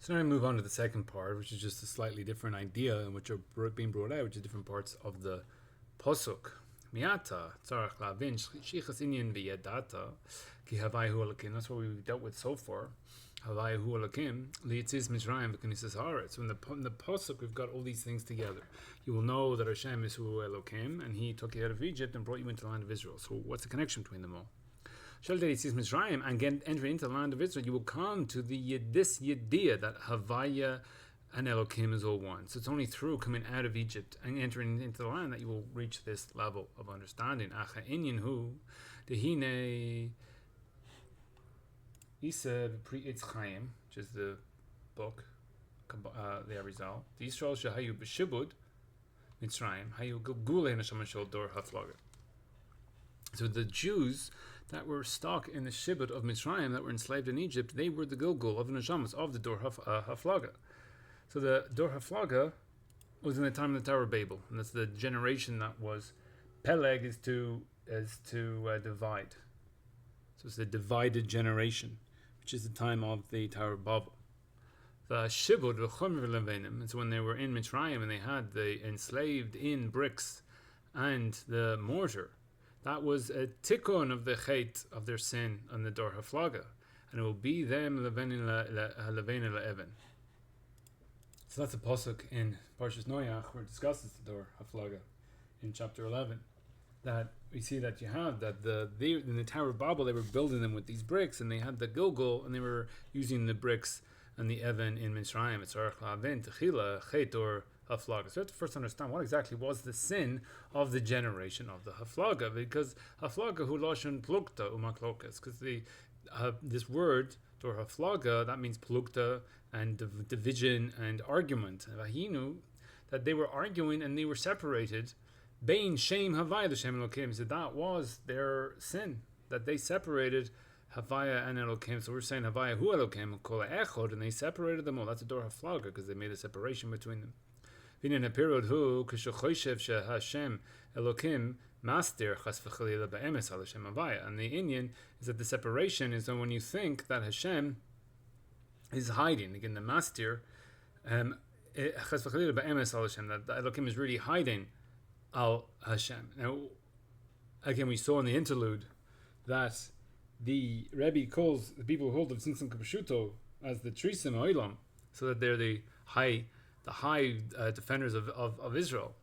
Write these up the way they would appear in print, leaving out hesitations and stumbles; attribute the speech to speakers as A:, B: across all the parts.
A: So now I move on to the second part, which is just a slightly different idea in which are being brought out, which are different parts of the posuk. Miata tzarach lavin shichas inyan VeYadaata ki havai hu alakim. That's what we've dealt with so far. Havai hu alakim liyitzis Mizrayim v'knisas haaretz. So in the posuk, we've got all these things together. You will know that Hashem is hu Elokim, and He took you out of Egypt and brought you into the land of Israel. So what's the connection between them all? And entering into the land of Israel, you will come to this yediyah that Havaya and Elokim is all one. So it's only through coming out of Egypt and entering into the land that you will reach this level of understanding. Acha inyan hu dehine isa pri Eitz Chaim, which is the book, the Arizal. The Yisrael shahayu b'shibud Mitzrayim hayu gulei neshama shel dor haflaga. So the Jews that were stuck in the shibud of Mitzrayim, that were enslaved in Egypt, they were the gilgul of the neshamas of the dor haflaga. So the dor haflaga was in the time of the Tower of Babel, and that's the generation that was Peleg is to divide. So it's the divided generation, which is the time of the Tower of Babel. The shibud v'chomer v'levenim, it's when they were in Mitzrayim and they had the enslaved in bricks and the mortar. That was a tikkun of the chait of their sin on the dor haflaga, and it will be them levenin le'evan. So that's a pasuk in Parshas Noach where it discusses the dor haflaga in chapter 11. That we see that you have that in the Tower of Babel they were building them with these bricks, and they had the gilgul, and they were using the bricks and the evan in Mitzrayim. It's arach la'aven techila chet dor haflaga. So we have to first understand what exactly was the sin of the generation of the haflaga, because haflaga hu lashon plukta umaklokas, because this word dor haflaga, that means plukta and division and argument. Vahinu, that they were arguing and they were separated. Bein shem havaya l'shem elokim. So that was their sin, that they separated Havaya and Elokim. So we're saying Havaya hu Elokim kol echod, and they separated them all. That's a dor haflaga because they made a separation between them. V'inin hapirod hu k'shechoshev sheHashem Elokim master chas v'chalila ba'emes al Hashem Havaya. And the Indian is that the separation is when you think that Hashem is hiding. Again, the master chas v'chalila ba'emes al Hashem, that Elokim is really hiding al Hashem. Now, again, we saw in the interlude that the Rebbe calls the people who hold of Tzimtzum Kapashuto as the Trisim Oilam, so that they're the high defenders of Israel.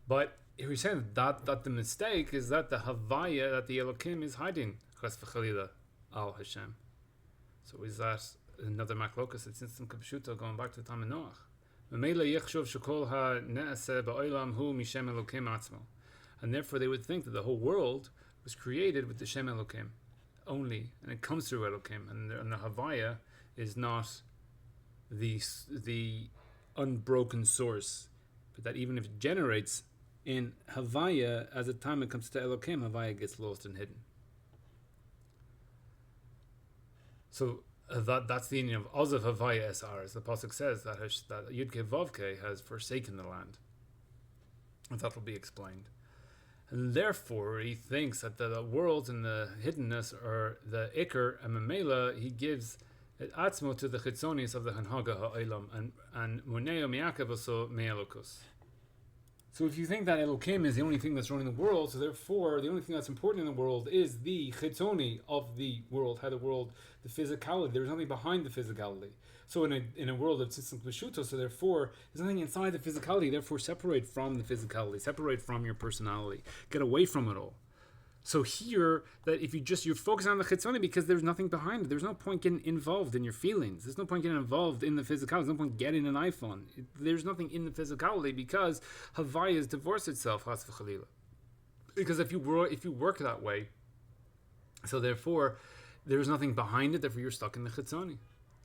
A: But if we're saying that the mistake is that the Havaya, that the Elokim is hiding Chas v'chalila al Hashem. So is that another maklokas at Tzimtzum Kapashuto going back to the time of Noach? And therefore they would think that the whole world was created with the Shem Elokim only, and it comes through Elokim, and the Havaya is not the unbroken source, but that even if it generates in Havaya, as the time it comes to Elokim, Havaya gets lost and hidden. So that's the meaning of Ozav Havaya Esar, as the pasuk says that Yudke Vavke has forsaken the land, and that will be explained. And therefore, he thinks that the world and the hiddenness are the Iker, and Mamela, he gives Atzmo to the Chitzonis of the Hanhaga Ha'olam, and Muneo Miakav also Me'elokus. So if you think that Elokim is the only thing that's running the world, so therefore the only thing that's important in the world is the chitzoni of the world, how the world, the physicality. There's nothing behind the physicality. So in a world of tzimtzum pshuto, so therefore there's nothing inside the physicality. Therefore, separate from the physicality, separate from your personality, get away from it all. So here, that if you're focused on the chitzoni because there's nothing behind it, there's no point getting involved in your feelings. There's no point getting involved in the physicality. There's no point getting an iPhone. There's nothing in the physicality because Havaya has divorced itself, has v'chalila. Because if you work that way, so therefore there's nothing behind it. Therefore you're stuck in the chitzoni,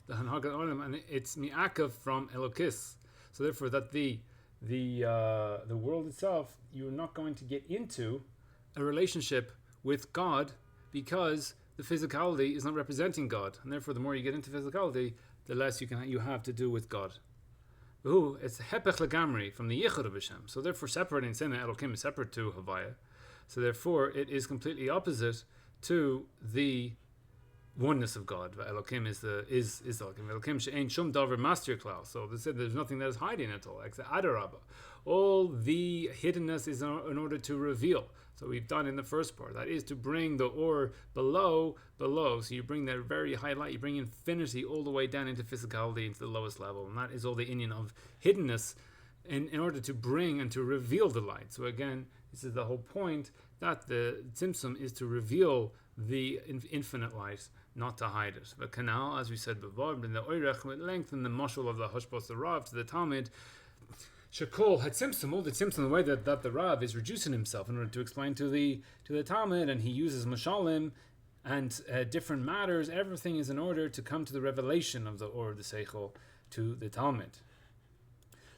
A: the hanhaga olam, and it's mi'akav from Elokis. So therefore that the world itself, you're not going to get into a relationship with God because the physicality is not representing God, and therefore the more you get into physicality, the less you have to do with God. It's hepech legamri from the yichud of Hashem. So therefore, separating sin and Elokim is separate to Havaya. So therefore, it is completely opposite to the oneness of God. Elokim is Elokim. Elokim she'ein shum davar master klal. So they said there's nothing that is hiding at all. Like the Adarabah, all the hiddenness is in order to reveal. So we've done in the first part. That is to bring the or below. So you bring that very high light. You bring infinity all the way down into physicality, into the lowest level, and that is all the inyan of hiddenness, in order to bring and to reveal the light. So again, this is the whole point, that the tzimtzum is to reveal the infinite light, not to hide it. The canal, as we said before, in the oirech with length and the mashal of the Hashbos the Rav to the Talmud, Shakol had tzimtzum, all the tzimtzum, the way that the Rav is reducing himself in order to explain to the Talmud, and he uses mashalim and different matters. Everything is in order to come to the revelation of the or of the Seichel to the Talmud.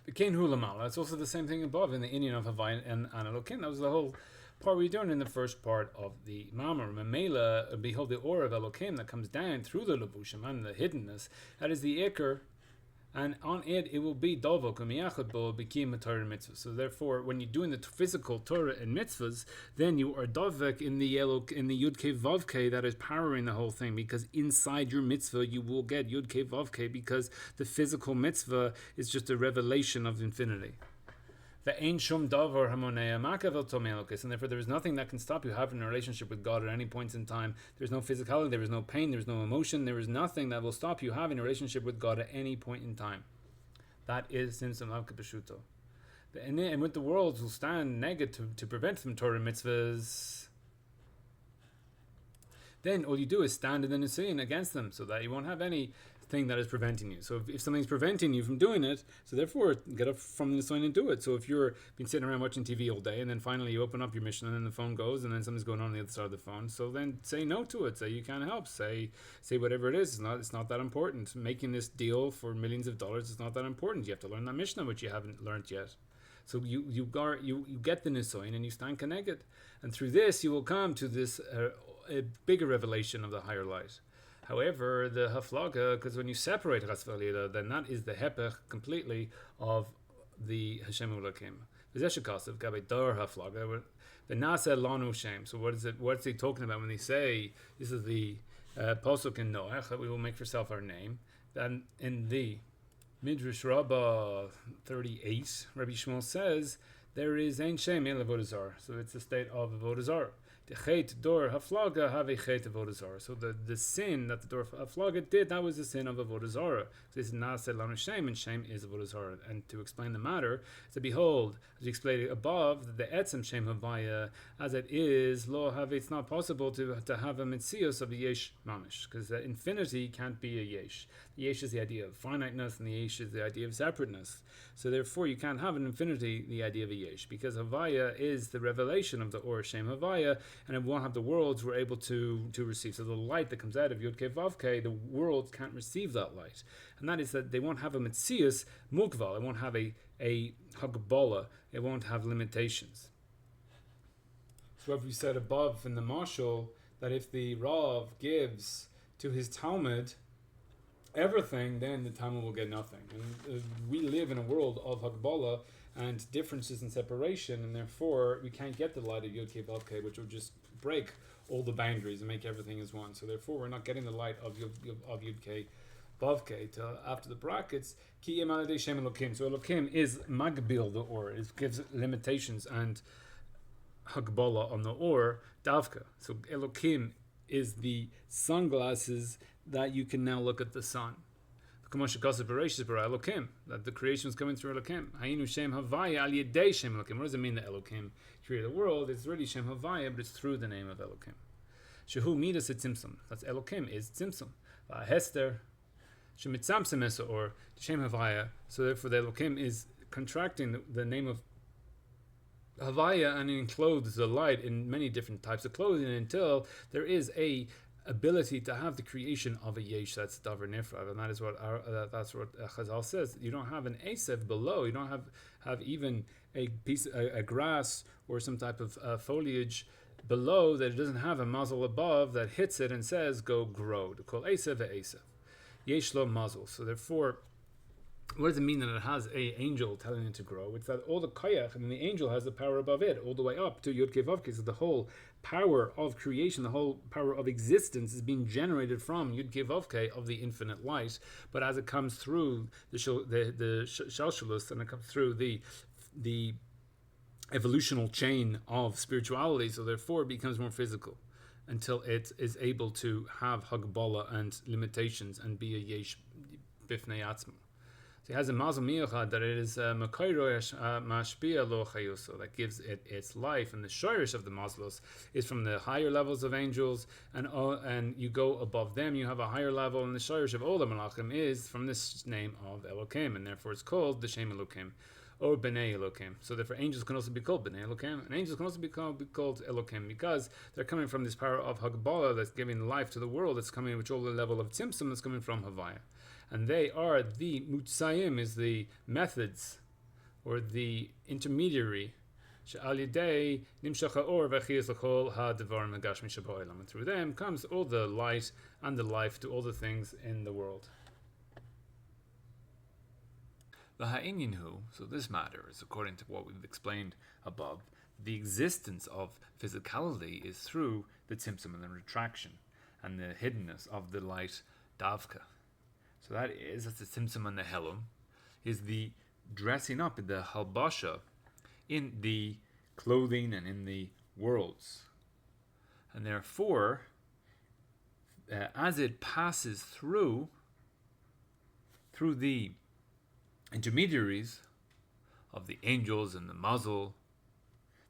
A: V'kein hu lamala. It's also the same thing above in the inyan of Havai and Elokim. That was the whole part we done in the first part of the Mamar. Memela, behold the or of Elokim that comes down through the levushim and the hiddenness. That is the ikr, and on it will be dovok umiyachad bo bikim Torah and mitzvahs. So therefore, when you're doing the physical Torah and mitzvahs, then you are dovek in the yud ke vav ke that is powering the whole thing. Because inside your mitzvah, you will get yud ke vav ke, because the physical mitzvah is just a revelation of infinity. And therefore there is nothing that can stop you having a relationship with God at any point in time. There's no physicality, there is no pain, there's no emotion, there is nothing that will stop you having a relationship with God at any point in time. That is Simsum Avka Peshuto. And with the worlds will stand negative to prevent from Torah mitzvahs. Then all you do is stand in the Nisuyin against them, so that you won't have any thing that is preventing you. So if something's preventing you from doing it, so therefore get up from the Nisuyin and do it. So if you're been sitting around watching TV all day, and then finally you open up your mission, and then the phone goes, and then something's going on the other side of the phone, so then say no to it. Say you can't help. Say whatever it is. It's not that important. Making this deal for millions of dollars is not that important. You have to learn that Mishnah, which you haven't learned yet. So you get the Nisuyin and you stand connected, and through this you will come to this a bigger revelation of the higher light. However, the haflaga, because when you separate Chas v'Chalila, then that is the hepech completely of the Hashem Ulakim. V'zeshikasav gabe dar haflaga, the nasa lanu shem. So what's he talking about when they say this is the pasuk in Noach that we will make for self our name? Then in the Midrash Rabbah 38, Rabbi Shmuel says there is ein shem el avodah zarah. So it's the state of avodah zarah. The chet dor haflaga have a chet avodah zarah. So the sin that the dor haflaga did, that was the sin of avodah zarah. So this is naseh lanu shem, and shem is avodah zarah. And to explain the matter, so behold, as we explained above, the etzem shem havaya, as it is lo have, it's not possible to have a mitzios of a yesh mamish, because the infinity can't be a yesh. The yesh is the idea of finiteness, and the yesh is the idea of separateness. So therefore, you can't have an infinity, the idea of a yesh, because havaya is the revelation of the or shem havaya, and it won't have the worlds we're able to receive. So the light that comes out of Yud Ke Vav Ke, the worlds can't receive that light. And that is that they won't have a Metzius Mukval, it won't have a Hagbola, it won't have limitations. So what we said above in the Marshal, that if the Rav gives to his Talmud everything, then the Talmud will get nothing. And we live in a world of Hagbola and differences and separation, and therefore we can't get the light of Yud Ke Vav Ke, which will just break all the boundaries and make everything as one. So therefore we're not getting the light of Yud Ke Vav Ke till after the brackets. Ki yem al yedei Shem Elokim. So Elokim is magbil the or, it gives limitations and hagbola on the or davka. So Elokim is the sunglasses that you can now look at the sun. That the creation is coming through Elokim. Hayinu Shem Havaya al Yedei Shem Elokim. What does it mean that Elokim created the world? It's really Shem Havaya, but it's through the name of Elokim. Shehu Midas et Tzimtzum. That's Elokim is Tzimtzum. Hester Shemitzamtzem Esa or Shem Havaya. So therefore the Elokim is contracting the name of Havaya, and it encloses the light in many different types of clothing until there is a ability to have the creation of a yesh, that's davar nifrav, and that is what that's what Chazal says. You don't have an asev below. You don't have even a piece, a grass or some type of foliage below that it doesn't have a muzzle above that hits it and says go grow. To call asev a asev, yesh lo muzzle. So therefore, What does it mean that it has a angel telling it to grow? It's that all the koyach, and the angel has the power above it, all the way up to Yud Kei Vav Kei. So the whole power of creation, the whole power of existence is being generated from Yud Kei Vav Kei of the infinite light. But as it comes through the Shalshalus, and it comes through the evolutional chain of spirituality, so therefore it becomes more physical until it is able to have Hagbala and limitations and be a Yesh Bifnei Atzmo. So it has a Mazel Miyachad that it is Makayro Mashpia Lo Chayuso, that gives it its life, and the Shirish of the Mazlos is from the higher levels of angels, and you go above them, you have a higher level, and the Shirish of all the Malachim is from this name of Elokim, and therefore it's called the Shem Elokim, or B'nai Elokim. So therefore angels can also be called B'nai Elokim, and angels can also be called Elokim, because they're coming from this power of Hagbala that's giving life to the world, that's coming, which all the level of Tzimtzum that's coming from Havaya. And they are the Mutsayim, is the methods, or the intermediary, and through them comes all the light and the life to all the things in the world. The Ha'inyanhu, so this matter is according to what we've explained above, the existence of physicality is through the tzimtzum and the retraction and the hiddenness of the light davka. So that's the tzimtzum and the helum, is the dressing up in the halbasha, in the clothing and in the worlds. And therefore, as it passes through the intermediaries of the angels and the muzzle,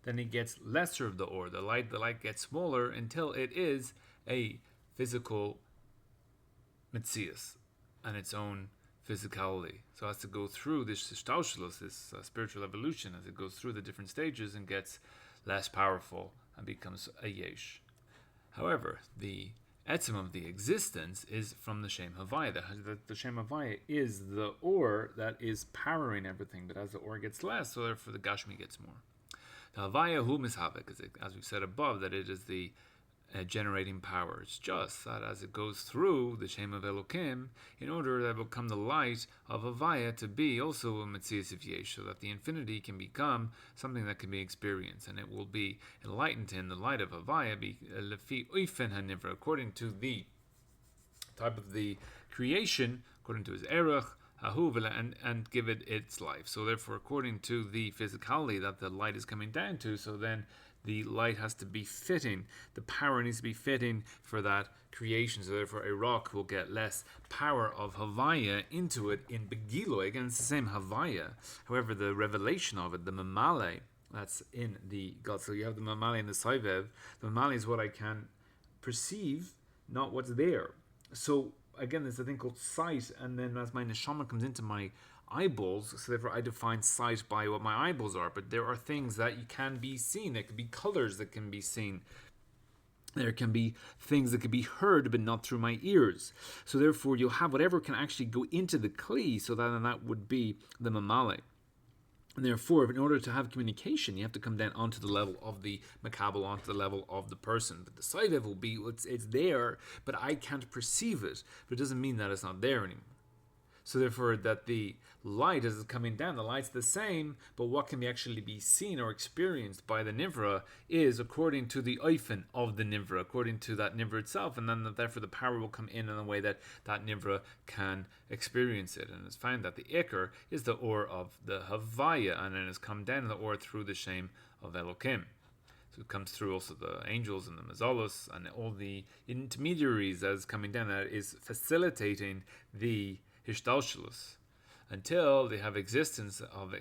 A: then it gets lesser of the ore. The light gets smaller until it is a physical metzias and its own physicality. So it has to go through this shtaushlos, this spiritual evolution, as it goes through the different stages and gets less powerful and becomes a yesh. However, the etzim of the existence is from the Shem Havaya. The Shem Havaya is the ore that is powering everything, but as the ore gets less, so therefore the Gashmi gets more. The Havaya hu mishavek, as we said above, that it is the generating power. It's just that as it goes through the Shem of Elokim, in order that it will come the light of Havaya to be also a Metzias of Yesh, so that the infinity can become something that can be experienced, and it will be enlightened in the light of Havaya, lefi oifen hanivra, according to the type of the creation, according to his erech, and give it its life. So therefore, according to the physicality that the light is coming down to, so then the light has to be fitting, the power needs to be fitting for that creation. So therefore a rock will get less power of Havaya into it in Begiloi. Again, it's the same Havaya. However, the revelation of it, the Mamale, that's in the God. So you have the Mamale and the Saivev. The Mamale is what I can perceive, not what's there. So again, there's a thing called sight, and then as my neshama comes into my eyeballs, so therefore I define sight by what my eyeballs are, but there are things that you can be seen. There could be colors that can be seen. There can be things that can be heard, but not through my ears. So therefore you'll have whatever can actually go into the kli, so that would be the mamale. And therefore, in order to have communication, you have to come down onto the level of the makabel, onto the level of the person. But the side level will be, it's there, but I can't perceive it. But it doesn't mean that it's not there anymore. So therefore, that the light as it's coming down, the light's the same, but what can actually be seen or experienced by the nivra is according to the oifen of the nivra, according to that nivra itself, and then therefore the power will come in a way that that nivra can experience it. And it's found that the ikr is the or of the havaya, and then it's come down the or through the shame of Elokim. So it comes through also the angels and the mazalos and all the intermediaries that is coming down, that is facilitating the Hishtalshalus, until they have existence of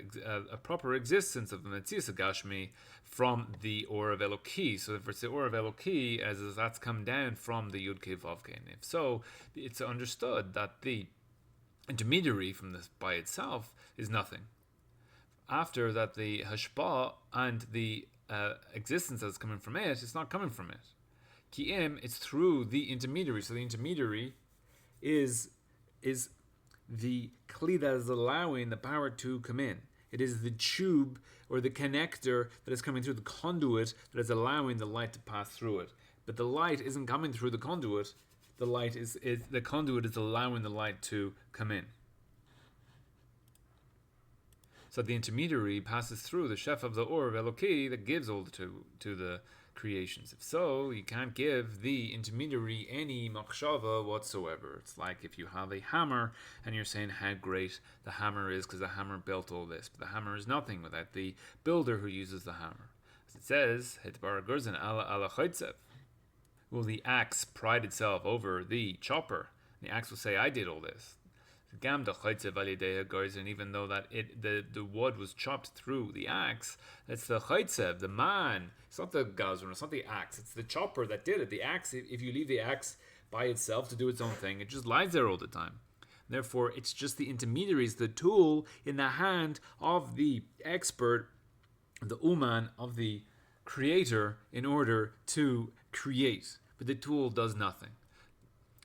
A: a proper existence of the Metzias Gashmi from the Or of Eloki. So if it's the Or of Eloki, as that's come down from the Yud Kei Vav Kei. If so, it's understood that the intermediary from this by itself is nothing. After that, the Hashpa and the existence that's coming from it, it's not coming from it. Ki'im, it's through the intermediary. So the intermediary is the kli that is allowing the power to come in. It is the tube or the connector that is coming through, the conduit that is allowing the light to pass through it. But the light isn't coming through the conduit. The conduit is allowing the light to come in. So the intermediary passes through the Shef of the Or of Eloki that gives all to the creations. If so, you can't give the intermediary any machshava whatsoever. It's like if you have a hammer and you're saying how great the hammer is because the hammer built all this. But the hammer is nothing without the builder who uses the hammer. As it says, Hitbar Gurzin ala chaytzev. Will the axe pride itself over the chopper? And the axe will say, I did all this. And even though that the wood was chopped through the axe, that's the chaytzev, the man. It's not the gazron, it's not the axe, it's the chopper that did it. The axe, if you leave the axe by itself to do its own thing, it just lies there all the time. Therefore, it's just the intermediaries, the tool in the hand of the expert, the uman, of the creator, in order to create. But the tool does nothing.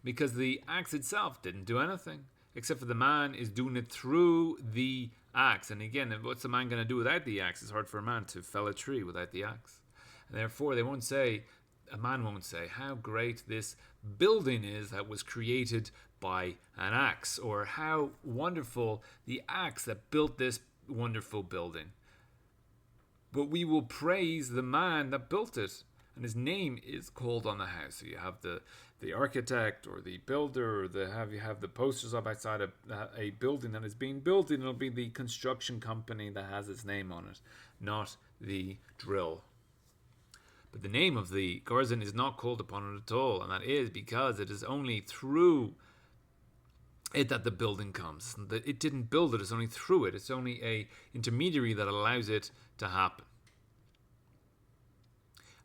A: Because the axe itself didn't do anything. Except for the man is doing it through the axe. And again, what's the man going to do without the axe? It's hard for a man to fell a tree without the axe. And therefore, a man won't say how great this building is that was created by an axe, or how wonderful the axe that built this wonderful building. But we will praise the man that built it, and his name is called on the house. So you have the architect or the builder, or you have the posters up outside a building that is being built, and it'll be the construction company that has its name on it, not the drill. But the name of the Garzin is not called upon it at all, and that is because it is only through it that the building comes. It didn't build it, it's only through it. It's only a intermediary that allows it to happen.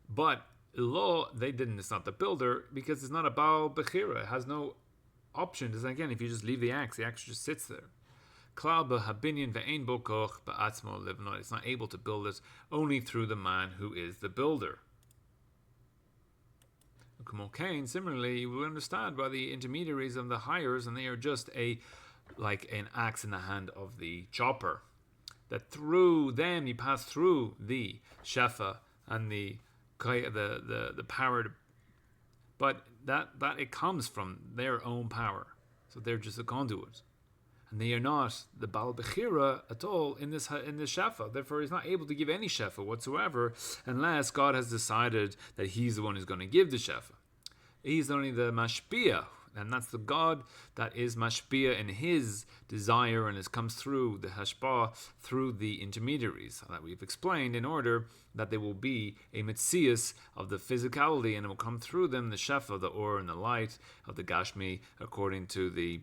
A: But law, they didn't. It's not the builder, because it's not a Baal Bechira. It has no option. Because again, if you just leave the axe just sits there. It's not able to build it, only through the man who is the builder. Similarly, you will understand by the intermediaries and the hires, and they are just like an axe in the hand of the chopper. That through them you pass through the shefa and the power, but that it comes from their own power. So they're just a conduit, and they are not the Baal Bechira at all in this shefa. Therefore, he's not able to give any shefa whatsoever unless God has decided that he's the one who's going to give the shefa. He's only the mashpia, and that's the God that is mashpia in his desire, and it comes through the hashpah, through the intermediaries that we've explained, in order that there will be a mitzias of the physicality, and it will come through them, the shefa, the or, and the light of the gashmi, according to the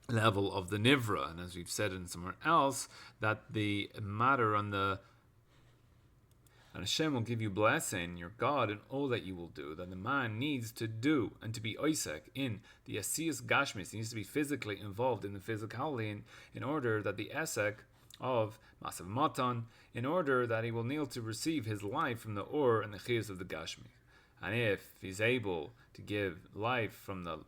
A: level of the nivra. And as we've said in somewhere else, that the matter on the and Hashem will give you blessing, your God, in all that you will do, that the man needs to do, and to be Isaac in the Asiyas Gashmis. He needs to be physically involved in the physicality in order that the Esek of Masav Matan, in order that he will kneel to receive his life from the Or and the Chiyas of the Gashmi. And if he's able to give life from the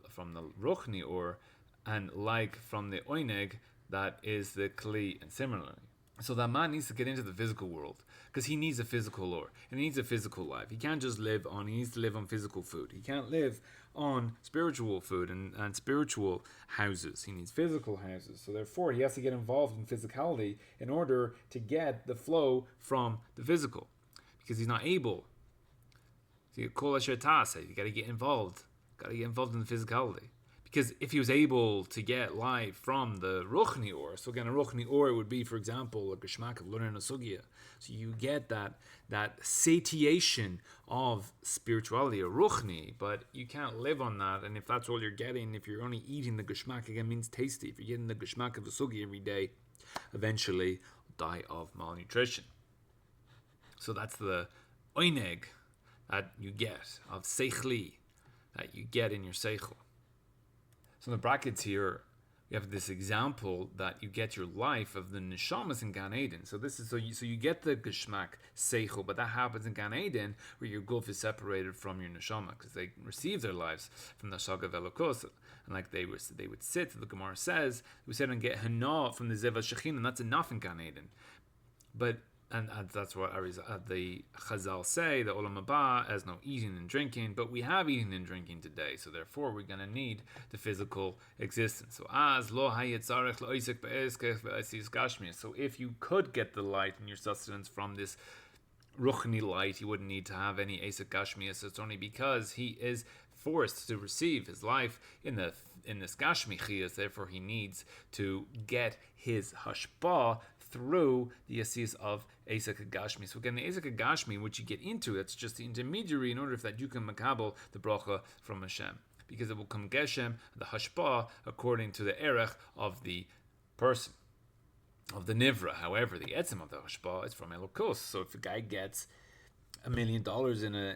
A: Ruchni Or, and like from the Oineg, that is the Kli, and similarly. So that man needs to get into the physical world, because he needs a physical lore, and he needs a physical life. He can't just he needs to live on physical food. He can't live on spiritual food and spiritual houses. He needs physical houses. So therefore, he has to get involved in physicality in order to get the flow from the physical, because he's not able. So you got to get involved. Got to get involved in the physicality. Because if he was able to get life from the Ruchni Or, so again, a Ruchni Or would be, for example, a Geshmak of learning a Sugya. So you get that satiation of spirituality, a Ruchni, but you can't live on that. And if that's all you're getting, if you're only eating the Geshmak, again, means tasty. If you're getting the Geshmak of the Sugya every day, eventually you'll die of malnutrition. So that's the Oineg that you get, of Seichli, that you get in your Seichel. So in the brackets here, we have this example that you get your life of the neshamas in Gan Eden. So this is so you get the geshmak seichel, but that happens in Gan Eden, where your guf is separated from your neshama, because they receive their lives from the Shag of Elokos, and like they would sit. The Gemara says we said and get hana from the Zeva Shechin, and that's enough in Gan Eden. But and that's what the Chazal say, the Olam Haba has no eating and drinking, but we have eating and drinking today, so therefore we're going to need the physical existence. So so if you could get the light and your sustenance from this Ruchni light, you wouldn't need to have any Esek Gashmias. It's only because he is forced to receive his life in this Gashmi Chiyas, therefore he needs to get his Hashpah through the Asis of Esek Gashmi. So again, the Esek Gashmi, which you get into, that's just the intermediary in order that you can makabel the bracha from Hashem. Because it will come Geshem, the Hashpah, according to the Erech of the person, of the Nivra. However, the Etzim of the Hashpah is from Elokos. So if a guy gets $1 million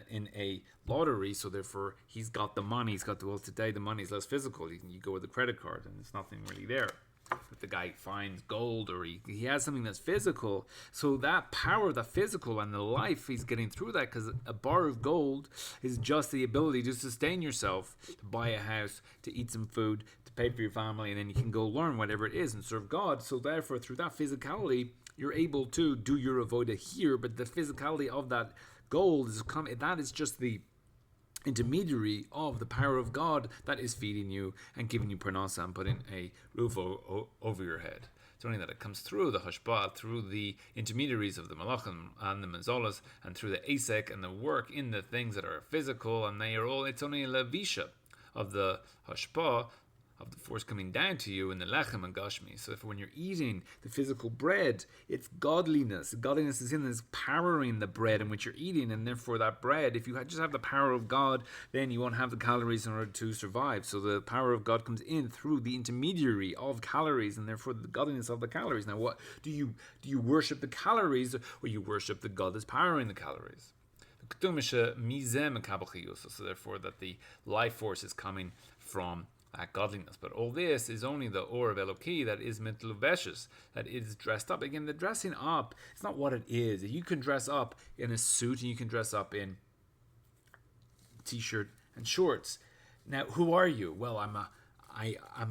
A: in a lottery, so therefore he's got the money, he's got the wealth today, the money is less physical. You go with a credit card and there's nothing really there. If the guy finds gold or he has something that's physical, so that power, the physical and the life he's getting through that, because a bar of gold is just the ability to sustain yourself, to buy a house, to eat some food, to pay for your family, and then you can go learn whatever it is and serve God. So therefore, through that physicality, you're able to do your avodah here, but the physicality of that gold that is just the intermediary of the power of God that is feeding you and giving you parnasa and putting a roof over your head. It's only that it comes through the hashpah, through the intermediaries of the malachim and the mazolas, and through the asek and the work in the things that are physical, and they are all, it's only a levisha of the hashpah, of the force coming down to you in the lechem and gashmi. So if when you're eating the physical bread, it's godliness. Godliness is in this powering the bread in which you're eating, and therefore that bread, if you just have the power of God, then you won't have the calories in order to survive. So the power of God comes in through the intermediary of calories, and therefore the godliness of the calories. Now, what do you worship the calories, or you worship the God that's powering the calories? So therefore that the life force is coming from that godliness. But all this is only the or of Eloki that is mitluveshes, that is dressed up. Again, the dressing up, it's not what it is. You can dress up in a suit and you can dress up in t-shirt and shorts. Now, who are you? Well, I'm a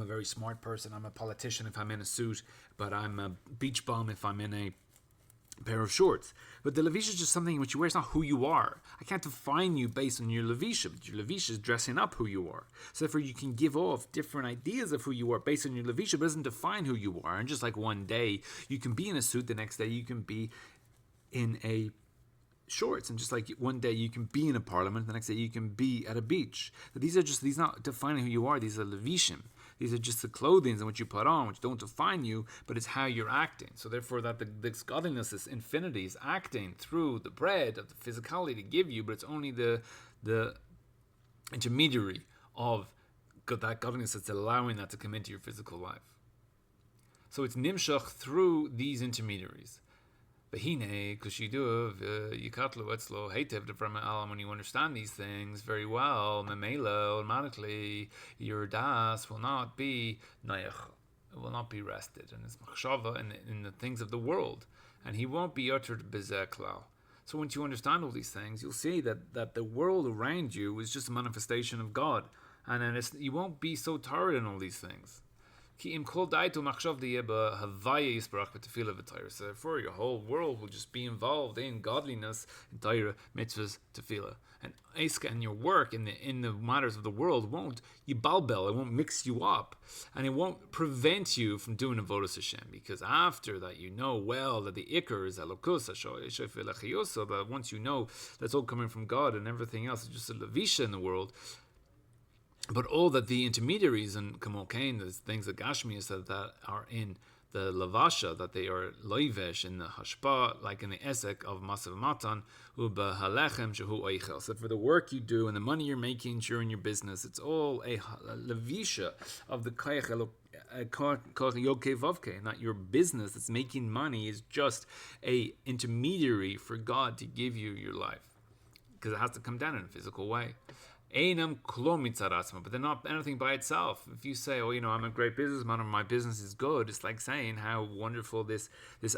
A: very smart person. I'm a politician if I'm in a suit, but I'm a beach bum if I'm in a pair of shorts. But the levisha is just something which you wear. It's not who you are. I can't define you based on your levisha, but your levisha is dressing up who you are. So therefore you can give off different ideas of who you are based on your levisha, but it doesn't define who you are. And just like one day you can be in a suit, the next day you can be in a shorts, and just like one day you can be in a parliament, the next day you can be at a beach. But these not defining who you are. These are levishim. These are just the clothing and what you put on, which don't define you, but it's how you're acting. So therefore that this godliness, this infinity is acting through the bread of the physicality to give you, but it's only the intermediary of that godliness that's allowing that to come into your physical life. So it's nimshach through these intermediaries. Behine, kushiduv, yikatlu etzlo, heitev deframa alam. When you understand these things very well, memela, automatically, your das will not be nayach, it will not be rested, and it's machshava in the things of the world, and he won't be uttered bezeklal. So once you understand all these things, you'll see that the world around you is just a manifestation of God, and then you won't be so tired in all these things. So therefore your whole world will just be involved in godliness, in Torah, mitzvahs, tefillah. And your work in the matters of the world won't yibalbel, it won't mix you up, and it won't prevent you from doing avodas Hashem, because after that you know well that the ikar is elokus, so that once you know that's all coming from God and everything else is just a levisha in the world. But all that the intermediaries and kamokain, the things that Gashmi has said that are in the lavasha, that they are loivesh in the hashpa, like in the esek of masav matan, uba halechem shehu oichel. So for the work you do and the money you're making during your business, it's all a levisha of the koyach yokevavke, and that your business that's making money is just a intermediary for God to give you your life, because it has to come down in a physical way. But they're not anything by itself. If you say, I'm a great businessman or my business is good, it's like saying how wonderful this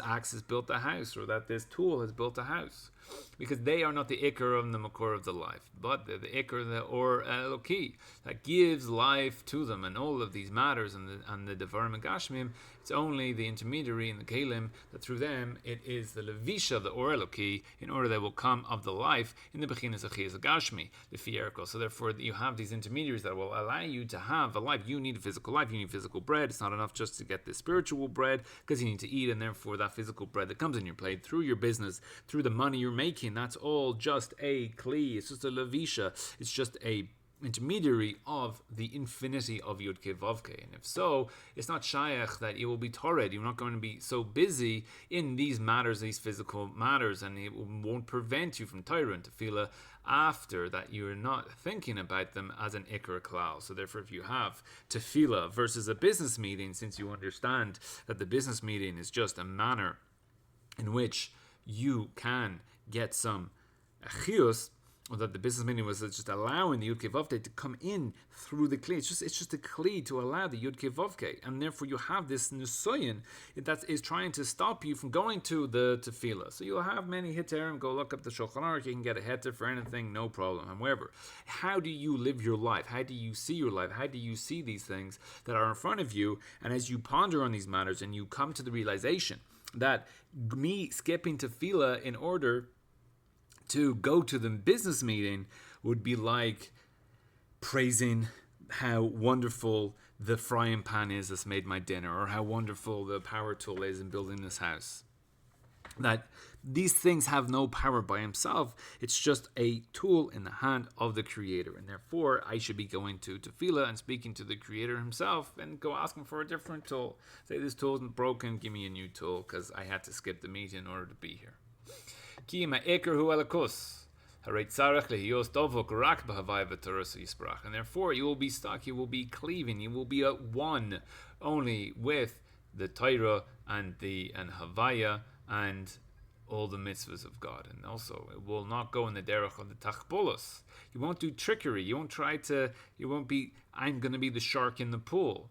A: axe has built a house, or that this tool has built a house. because they are not the ikar of the makor of the life, but they're the ikar of the or eloki that gives life to them, and all of these matters and the devarim and gashmim. It's only the intermediary and the kalim that through them it is the levisha, the or eloki, in order that will come of the life in the bechinas achiyas gashmi, the fierko. So therefore, you have these intermediaries that will allow you to have a life. You need a physical life. You need physical bread. It's not enough just to get the spiritual bread, because you need to eat, and therefore that physical bread that comes in your plate through your business, through the money you're making, that's all just a kli. It's just a levisha. It's just a intermediary of the infinity of Yud Kei Vav Kei. And if so, it's not shayach that you will be torrid. You're not going to be so busy in these matters, these physical matters, and it won't prevent you from Torah and tefillah after that. You're not thinking about them as an ikar klal. So therefore, if you have tefillah versus a business meeting, since you understand that the business meeting is just a manner in which you can get some achios, or that the business meeting was just allowing the Yud Kei Vav Kei to come in through the Kli. It's just a Kli to allow the Yud Kei Vav Kei. And therefore you have this Nusoyin that is trying to stop you from going to the Tefillah. So you'll have many Hiterim, go look up the Shulchan Aruch, you can get a Heter for anything, no problem. However, how do you live your life? How do you see your life? How do you see these things that are in front of you? And as you ponder on these matters and you come to the realization that me skipping Tefillah in order to go to the business meeting would be like praising how wonderful the frying pan is that's made my dinner, or how wonderful the power tool is in building this house. That these things have no power by himself. It's just a tool in the hand of the Creator. And therefore, I should be going to Tefillah and speaking to the Creator himself and go asking for a different tool. Say, this tool isn't broken, give me a new tool, because I had to skip the meeting in order to be here. Ki ma'eker hu elakus. And therefore you will be stuck, you will be cleaving, you will be at one only with the Torah and Havaya and all the mitzvahs of God. And also it will not go in the derech of the tachbolos. You won't do trickery, you won't be, I'm going to be the shark in the pool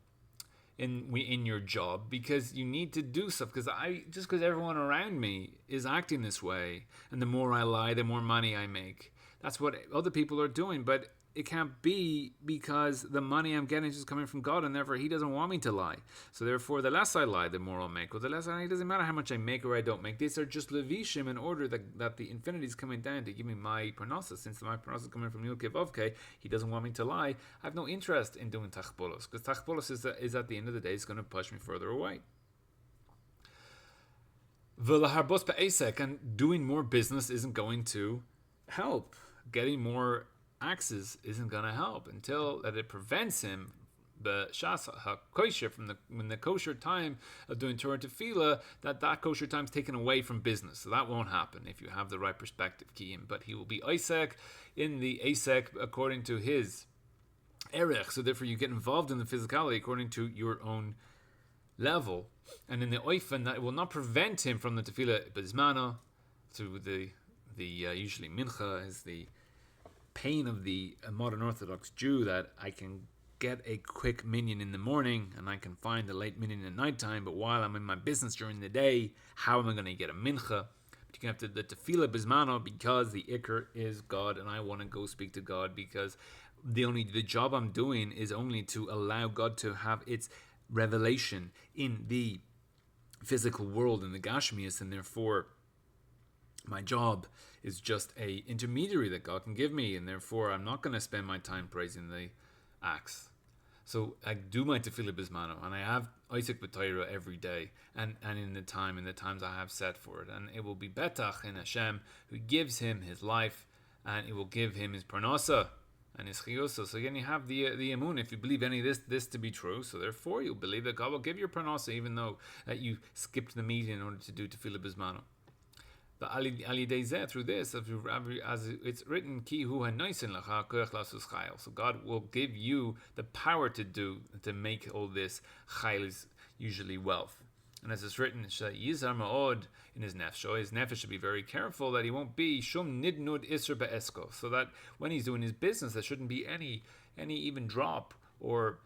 A: in your job, because you need to do stuff, because everyone around me is acting this way, and the more I lie, the more money I make. That's what other people are doing, but it can't be, because the money I'm getting is just coming from God, and therefore He doesn't want me to lie. So therefore, the less I lie, the more I'll make. Or the less it doesn't matter how much I make or I don't make. These are just levishim in order that the infinity is coming down to give me my parnasa. Since my parnasa is coming from Yud Kei Vav Kei, He doesn't want me to lie. I have no interest in doing tachbolos, because tachbolos is at the end of the day is going to push me further away. V'laharbos be'esek, and doing more business isn't going to help. Getting more axes isn't going to help until that it prevents him, the shas ha-kosher, from when the kosher time of doing Torah and Tefillah, that kosher time is taken away from business. So that won't happen if you have the right perspective, kiyim. But he will be Isaac in the Asek according to his erech. So therefore you get involved in the physicality according to your own level. And in the oifen, that will not prevent him from the Tefillah bizmana, through the usually mincha is the pain of the modern Orthodox Jew, that I can get a quick minyan in the morning and I can find a late minyan at nighttime, but while I'm in my business during the day, how am I going to get a mincha? But you can have the tefillah bismano, because the ikr is God, and I want to go speak to God, because the job I'm doing is only to allow God to have its revelation in the physical world, in the Gashmias, and therefore my job is just a intermediary that God can give me, and therefore I'm not going to spend my time praising the axe. So I do my tefillah bismano, and I have Isaac b'Torah every day, and in the times I have set for it, and it will be betach in Hashem, who gives him his life, and it will give him his parnasa and his chiyusa. So again, you have the emun, if you believe any of this to be true, so therefore you believe that God will give you parnasa, even though that you skipped the meeting in order to do tefillah bismano. But through this, as it's written, so God will give you the power to make all this chayil, is usually wealth. And as it's written, Yizar ma'od in his nefesh should be very careful that he won't be shum nidnud isr be'esko, so that when he's doing his business, there shouldn't be any even drop or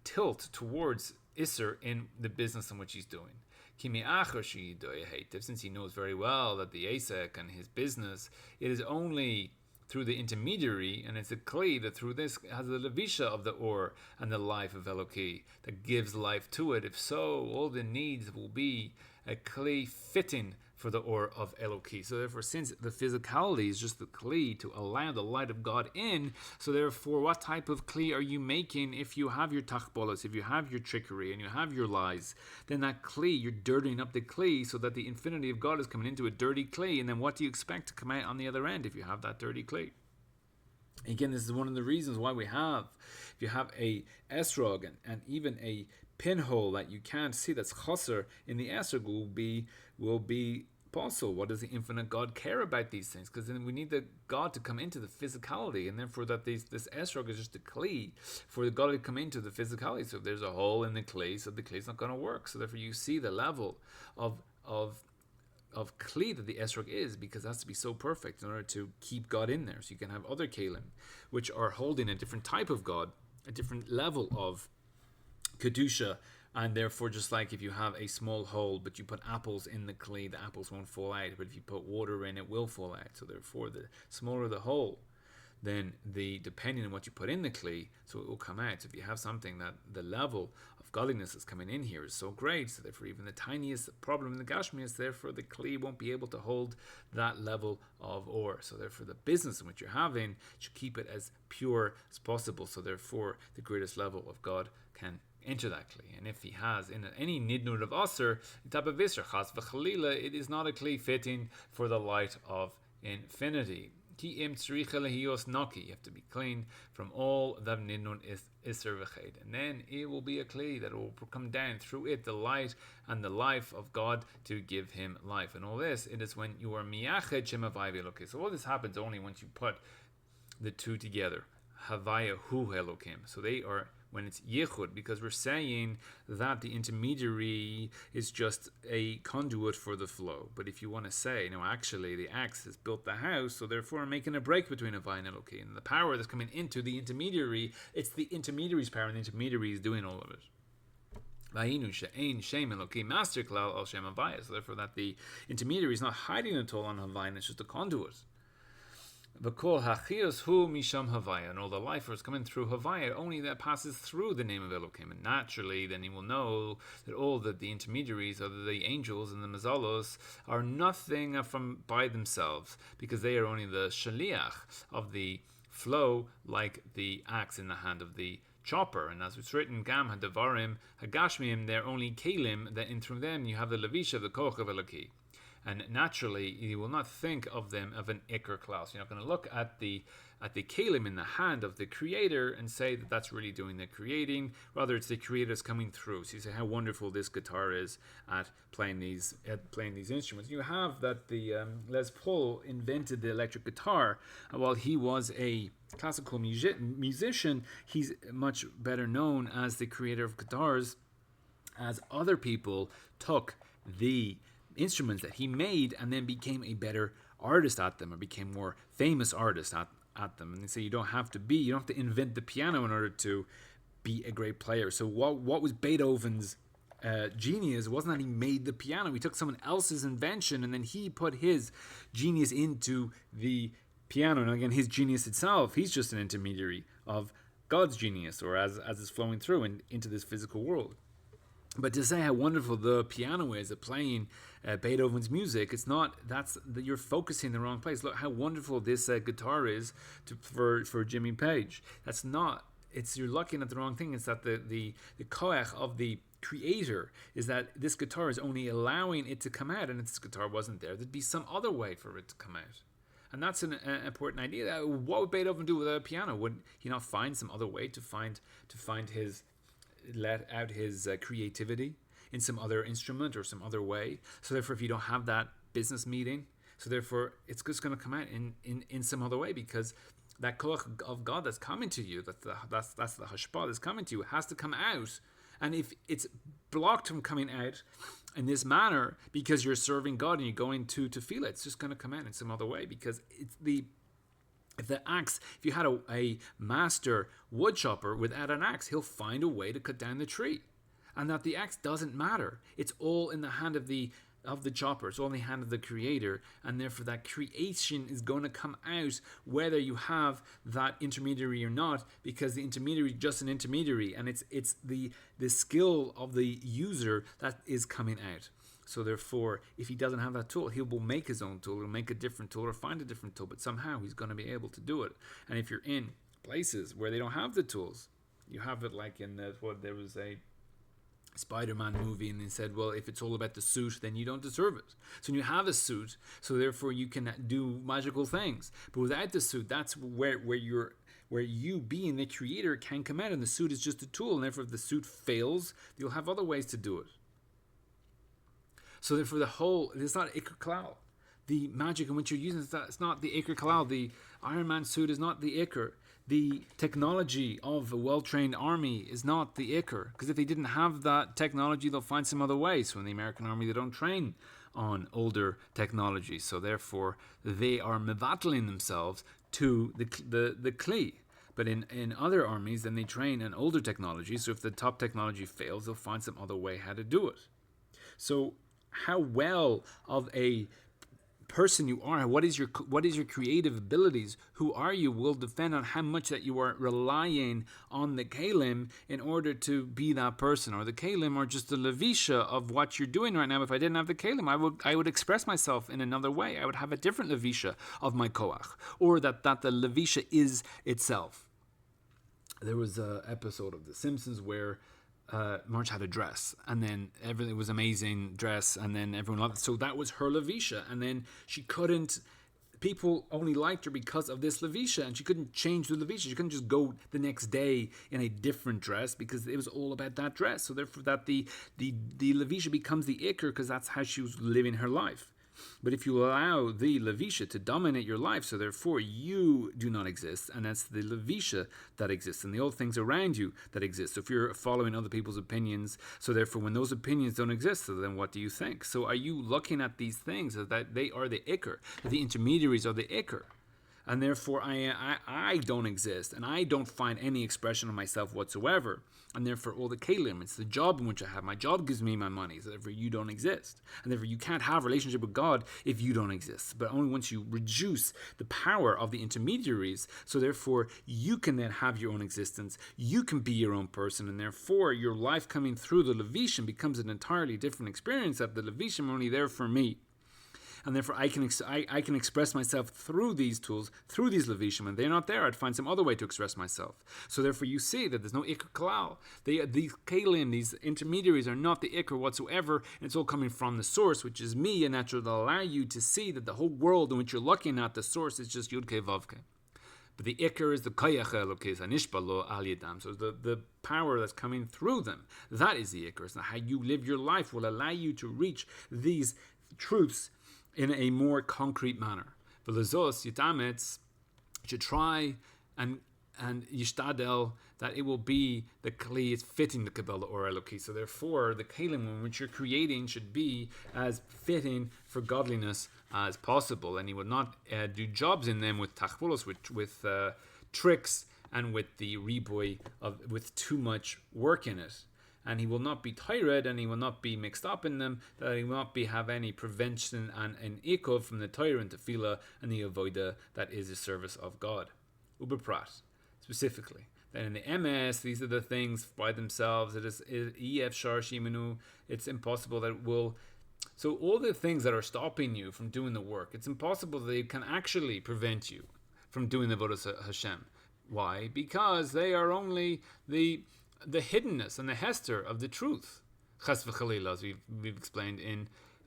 A: tilt towards Isser in the business in which he's doing. Since he knows very well that the Asek and his business, it is only through the intermediary, and it's a Kli that through this has the Levisha of the Or and the life of Eloki that gives life to it. If so, all the needs will be a Kli fitting for the Or of Eloki. So therefore, since the physicality is just the Kli to allow the light of God in, so therefore, what type of Kli are you making if you have your tachbolas, if you have your trickery, and you have your lies? Then that Kli, you're dirtying up the Kli so that the infinity of God is coming into a dirty Kli, and then what do you expect to come out on the other end if you have that dirty Kli? Again, this is one of the reasons why if you have a esrog and even a pinhole that you can't see that's chaser in the esrog will be possible. What does the infinite God care about these things? Because then we need the God to come into the physicality, and therefore that this esrog is just a kli for the God to come into the physicality. So if there's a hole in the kli, so the kli is not going to work. So therefore you see the level of kli that the esrog is, because it has to be so perfect in order to keep God in there. So you can have other kalim which are holding a different type of God, a different level of kedusha, and therefore just like if you have a small hole but you put apples in the kli, the apples won't fall out, but if you put water in, it will fall out. So therefore the smaller the hole, then depending on what you put in the kli, so it will come out. So if you have something that the level of godliness is coming in here is so great, so therefore even the tiniest problem in the Gashmias, therefore the kli won't be able to hold that level of or. So therefore the business in which you're having should keep it as pure as possible. So therefore the greatest level of God can enter that kli. And if he has in any nidnud of aser, it is not a kli fitting for the light of infinity. You have to be clean from all that nidnud is iser v'ched, and then it will be a kli that will come down through it the light and the life of God to give him life. And all this, it is when you are miyached shemavai v'elokim. So all this happens only once you put the two together. Havaya hu Elokim. So they are when it's yichud, because we're saying that the intermediary is just a conduit for the flow. But if you want to say, no, actually the axe has built the house, so therefore I'm making a break between Havaya and Elokim. And the power that's coming into the intermediary, it's the intermediary's power, and the intermediary is doing all of it. So therefore that the intermediary is not hiding at all on Havaya, it's just a conduit. V'kol hachios hu misham Havaya, and all the life is coming through Havaya, only that passes through the name of Elokim. And naturally, then he will know that all that the intermediaries, or the angels and the mazalos, are nothing from by themselves, because they are only the shaliach of the flow, like the axe in the hand of the chopper. And as it's written, Gam hadavarim hagashmim, they're only kalim, that in through them you have the levisha, the koch of Eloki. And naturally, you will not think of them of an ikr class. You're not going to look at the kalim in the hand of the creator and say that that's really doing the creating. Rather, it's the creators coming through. So you say how wonderful this guitar is at playing these instruments. You have that the Les Paul invented the electric guitar. While he was a classical musician, he's much better known as the creator of guitars, as other people took the instruments that he made and then became a better artist at them, or became more famous artist at them. And they say you don't have to invent the piano in order to be a great player. So what was Beethoven's genius? It wasn't that he made the piano. He took someone else's invention and then he put his genius into the piano. And again, his genius itself, he's just an intermediary of God's genius, or as it's flowing through and into this physical world. But to say how wonderful the piano is at playing Beethoven's music, it's not. You're focusing in the wrong place. Look how wonderful this guitar is for Jimmy Page. That's not. You're looking at the wrong thing. It's that the koach of the creator is that this guitar is only allowing it to come out, and if this guitar wasn't there, there'd be some other way for it to come out. And that's an important idea. What would Beethoven do with a piano? Would he not find some other way to let out his creativity in some other instrument or some other way? So therefore, if you don't have that business meeting, so therefore it's just going to come out in some other way, because that koach of God that's coming to you, that's the hashpah that's coming to you, has to come out. And if it's blocked from coming out in this manner because you're serving God and you're going to feel it, it's just going to come out in some other way, because it's if you had a master wood chopper without an axe, he'll find a way to cut down the tree. and that the axe doesn't matter. It's all in the hand of the chopper. It's all in the hand of the creator, and therefore that creation is going to come out whether you have that intermediary or not, because the intermediary is just an intermediary, and it's the skill of the user that is coming out. So therefore, if he doesn't have that tool, he will make his own tool, he'll make a different tool or find a different tool, but somehow he's going to be able to do it. And if you're in places where they don't have the tools, you have it like in there was a Spider-Man movie, and they said, well, if it's all about the suit, then you don't deserve it. So when you have a suit, so therefore you can do magical things. But without the suit, that's where you being the creator can come out, and the suit is just a tool, and therefore if the suit fails, you'll have other ways to do it. So therefore it's not Iker Klal. The magic in which you're using, it's not the Iker Klal. The Iron Man suit is not the Iker. The technology of a well-trained army is not the Iker, because if they didn't have that technology, they'll find some other way. So in the American army, they don't train on older technology, so therefore they are mevatling themselves to the Kli. But in other armies, then they train on older technology, so if the top technology fails, they'll find some other way how to do it. So how well of a person you are, what is your creative abilities, who are you, will depend on how much that you are relying on the kalim in order to be that person. Or the kalim are just the levisha of what you're doing right now. If I didn't have the kalim, I would express myself in another way. I would have a different levisha of my koach, or that the levisha is itself. There was an episode of The Simpsons where Marge had a dress, and then everything was amazing dress, and then everyone loved it. So that was her levisha, and then she couldn't. People only liked her because of this levisha, and she couldn't change the levisha. She couldn't just go the next day in a different dress because it was all about that dress. So therefore, that the levisha becomes the ikr because that's how she was living her life. But if you allow the levisha to dominate your life, so therefore you do not exist, and that's the levisha that exists, and the old things around you that exist. So if you're following other people's opinions, so therefore when those opinions don't exist, so then what do you think? So are you looking at these things as that they are the ikr, that the intermediaries are the ikr? And therefore I don't exist, and I don't find any expression of myself whatsoever. And therefore all the kalim, it's the job in which I have. My job gives me my money, so therefore you don't exist. And therefore you can't have a relationship with God if you don't exist. But only once you reduce the power of the intermediaries, so therefore you can then have your own existence, you can be your own person, and therefore your life coming through the Levishim becomes an entirely different experience, that the Levishim are only there for me. And therefore I can express myself through these tools, through these levishim, and they're not there. I'd find some other way to express myself. So therefore you see that there's no ikr kalal. These kalim, these intermediaries are not the ikr whatsoever, and it's all coming from the source, which is me, and that should allow you to see that the whole world in which you're looking at, the source is just Yud Kei Vav Kei. But the ikr is the koyach elokes anishbalo al yedam. So the power that's coming through them, that is the ikr. So how you live your life will allow you to reach these truths in a more concrete manner. V'lezos yitametz, should try and yishtadel that it will be the kli is fitting the kabbalah or eloki. So therefore, the kalim which you're creating should be as fitting for godliness as possible, and he would not do jobs in them with tachbulos, with tricks, and with the reboy with too much work in it. And he will not be tired, and he will not be mixed up in them, that he will not have any prevention and an ikov from the Torah and tefillah and the avodah that is the service of God. Ubeprat, specifically. Then in the MS, these are the things by themselves. It is EF Shar Shimenu. It's impossible that it will. So all the things that are stopping you from doing the work, it's impossible that they can actually prevent you from doing the avodah Hashem. Why? Because they are only the hiddenness and the hester of the truth, ches v'chalila, as we've explained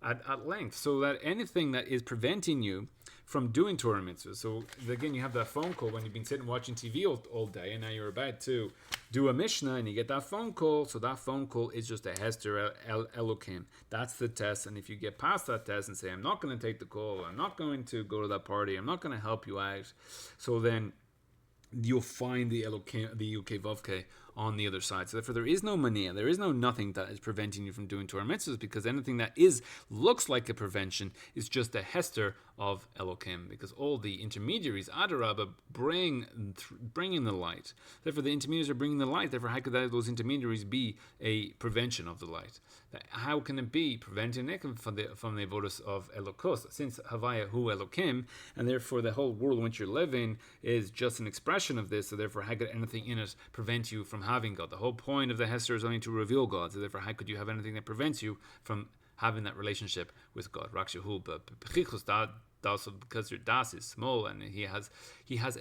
A: at length. So that anything that is preventing you from doing Torah mitzvahs. So again, you have that phone call when you've been sitting watching TV all day, and now you're about to do a Mishnah, and you get that phone call. So that phone call is just a hester elokim. That's the test. And if you get past that test and say, I'm not going to take the call, I'm not going to go to that party, I'm not going to help you out, so then you'll find the Elokim, the Yud Kei Vav Kei on the other side. So therefore there is no mania, there is nothing that is preventing you from doing Torah mitzvahs, because anything that looks like a prevention is just a hester of Elokim, because all the intermediaries, Adarabah, bringing the light. Therefore the intermediaries are bringing the light. Therefore how could those intermediaries be a prevention of the light? How can it be preventing it from the avodas of Elokos, since Havaya Hu Elokim, and therefore the whole world in which you're living is just an expression of this, so therefore how could anything in it prevent you from having God? The whole point of the Hester is only to reveal God, so therefore how could you have anything that prevents you from having that relationship with God? Rakshahu, but also because your das is small and he has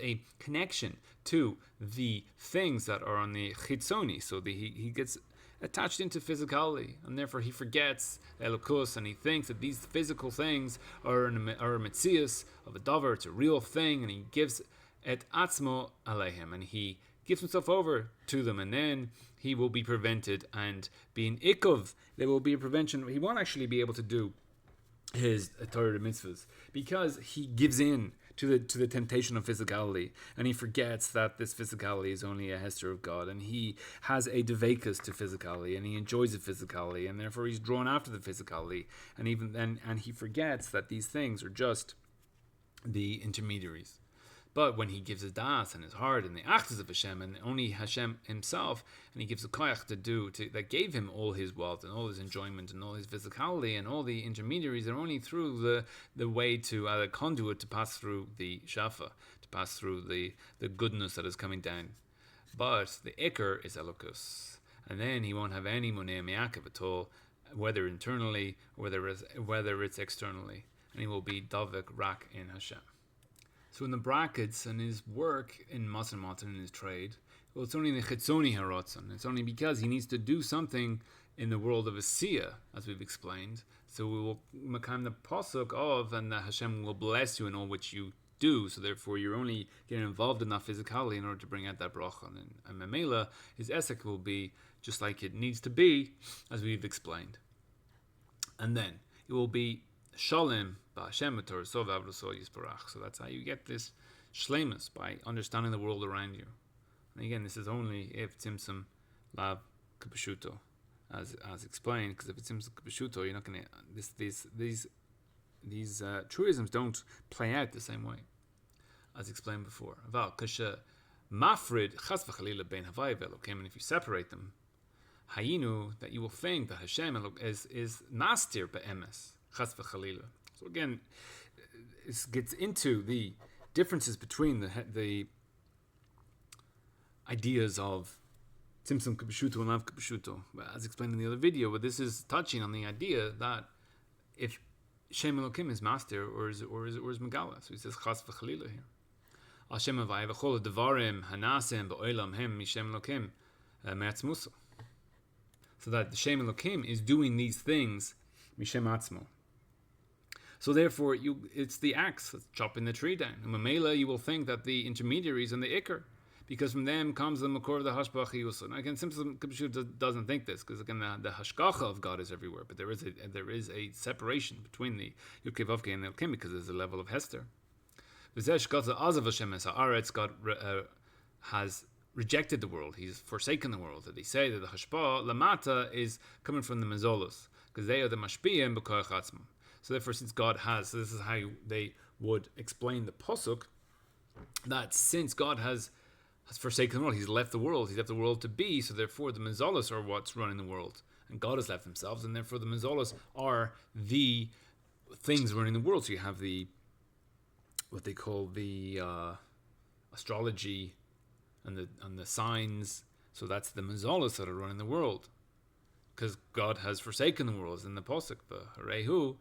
A: a connection to the things that are on the chitzoni, so he gets attached into physicality, and therefore he forgets Elokus, and he thinks that these physical things are a metzius of a davar, it's a real thing, and he gives et atzmo aleihim, and he gives himself over to them, and then he will be prevented, and being ikov, there will be a prevention. He won't actually be able to do his Torah mitzvahs because he gives in to the temptation of physicality, and he forgets that this physicality is only a hester of God, and he has a devekas to physicality, and he enjoys the physicality, and therefore he's drawn after the physicality, and even then, and he forgets that these things are just the intermediaries. But when he gives his das and his heart and the achdus of Hashem, and only Hashem himself, and he gives the koyach that gave him all his wealth and all his enjoyment and all his physicality, and all the intermediaries are only through the way to the conduit to pass through the shafa, to pass through the goodness that is coming down. But the ikar is elokus, and then he won't have any monei mi'akav at all, whether internally or whether it's externally, and he will be davik rak in Hashem. So in the brackets, and his work in Masan Matan, in his trade, well, it's only the Chitzoni Haratzon. It's only because he needs to do something in the world of Asiya, as we've explained. So we will makam the pasuk of, and that Hashem will bless you in all which you do. So therefore, you're only getting involved in that physicality in order to bring out that bracha. And Memela, his esek will be just like it needs to be, as we've explained. And then it will be Shalom. So that's how you get this shlemus, by understanding the world around you. And again, this is only if tzimtzum lav kapashuto, as explained, because if it's tzimtzum kapashuto, you're not going to these truisms don't play out the same way, as explained before. Aval kasha mafrid chas v'chalila bein havai v'elokim, and if you separate them, hayinu, that you will think that Hashem is nastir be'emes chas v'chalila. So again, it gets into the differences between the ideas of Tzimtzum Kibushuto and Lav Kibushuto, as explained in the other video. But this is touching on the idea that if Shem Elokim is master or is Megala. So he says Chas v'Chalila here. Hashem Avai v'chol devarim hanasim ba'olam hem mishem Elokim me'atz musa. So that the Shem Elokim is doing these things mishem atzmo. So therefore, it's the axe that's chopping the tree down. And Mamela, you will think that the intermediaries and the ikr, because from them comes the makor of the hashbach yusul. Now again, Simson Kibbushut doesn't think this, because again, the hashgacha of God is everywhere, but there is a separation between the Yudkei Vavkei and the Elkim, because there's a level of Hester. God has rejected the world. He's forsaken the world. That they say that the hashbah lamata is coming from the mezolos, because they are the mashpiyim b'koach atzmam. So therefore, since God has, so this is how they would explain the pasuk, that since God has forsaken the world, he's left the world to be, so therefore the mezolos are what's running the world, and God has left themselves, and therefore the mezolos are the things running the world. So you have what they call the astrology and the signs. So that's the mezolos that are running the world, because God has forsaken the world. In the pasuk, Harehu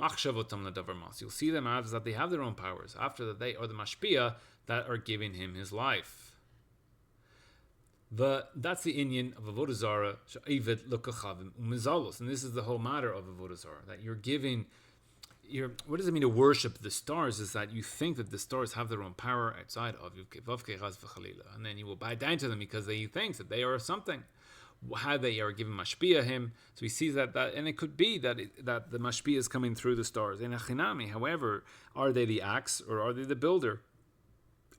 A: machshavotam ladavar. You'll see them as that they have their own powers. After that, they are the mashpia that are giving him his life. That's the inyan of avodah zara she'ivet lokachavim umezalos, and this is the whole matter of avodah zara, that you're giving. What does it mean to worship the stars? Is that you think that the stars have their own power outside of you, and then you will bow down to them because you think that they are something. How they are given mashpia him, so he sees that, and it could be that the mashpia is coming through the stars. In achinami, however, are they the axe or are they the builder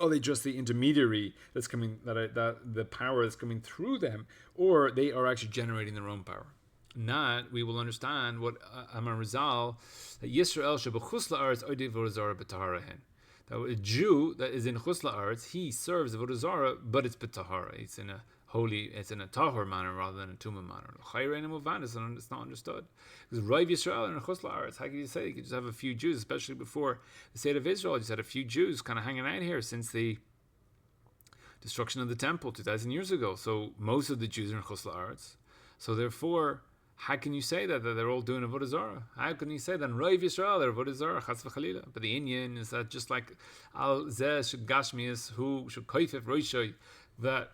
A: Are they just the intermediary that's coming, that the power that's coming through them, or they are actually generating their own power? Not, we will understand what Amar Rizal, that Yisrael shebechus la'aretz oidev avodah zarah b'tahara. That a Jew that is in chus la'aretz, he serves avodah zarah, but it's b'tahara. It's in a holy, it's in a tahor manner rather than a tumah manner. It's not understood. Because Rav Yisrael and chus la'aretz, how can you say you could just have a few Jews, especially before the state of Israel? You just had a few Jews kind of hanging out here since the destruction of the temple 2,000 years ago. So most of the Jews are in chus la'aretz. So therefore, how can you say that they're all doing avodah zarah? How can you say that in Rav Yisrael they're avodah zarah? Chas v'chalila. But the Inyan is that just like al zeh should gashmias who should koifef roishay, that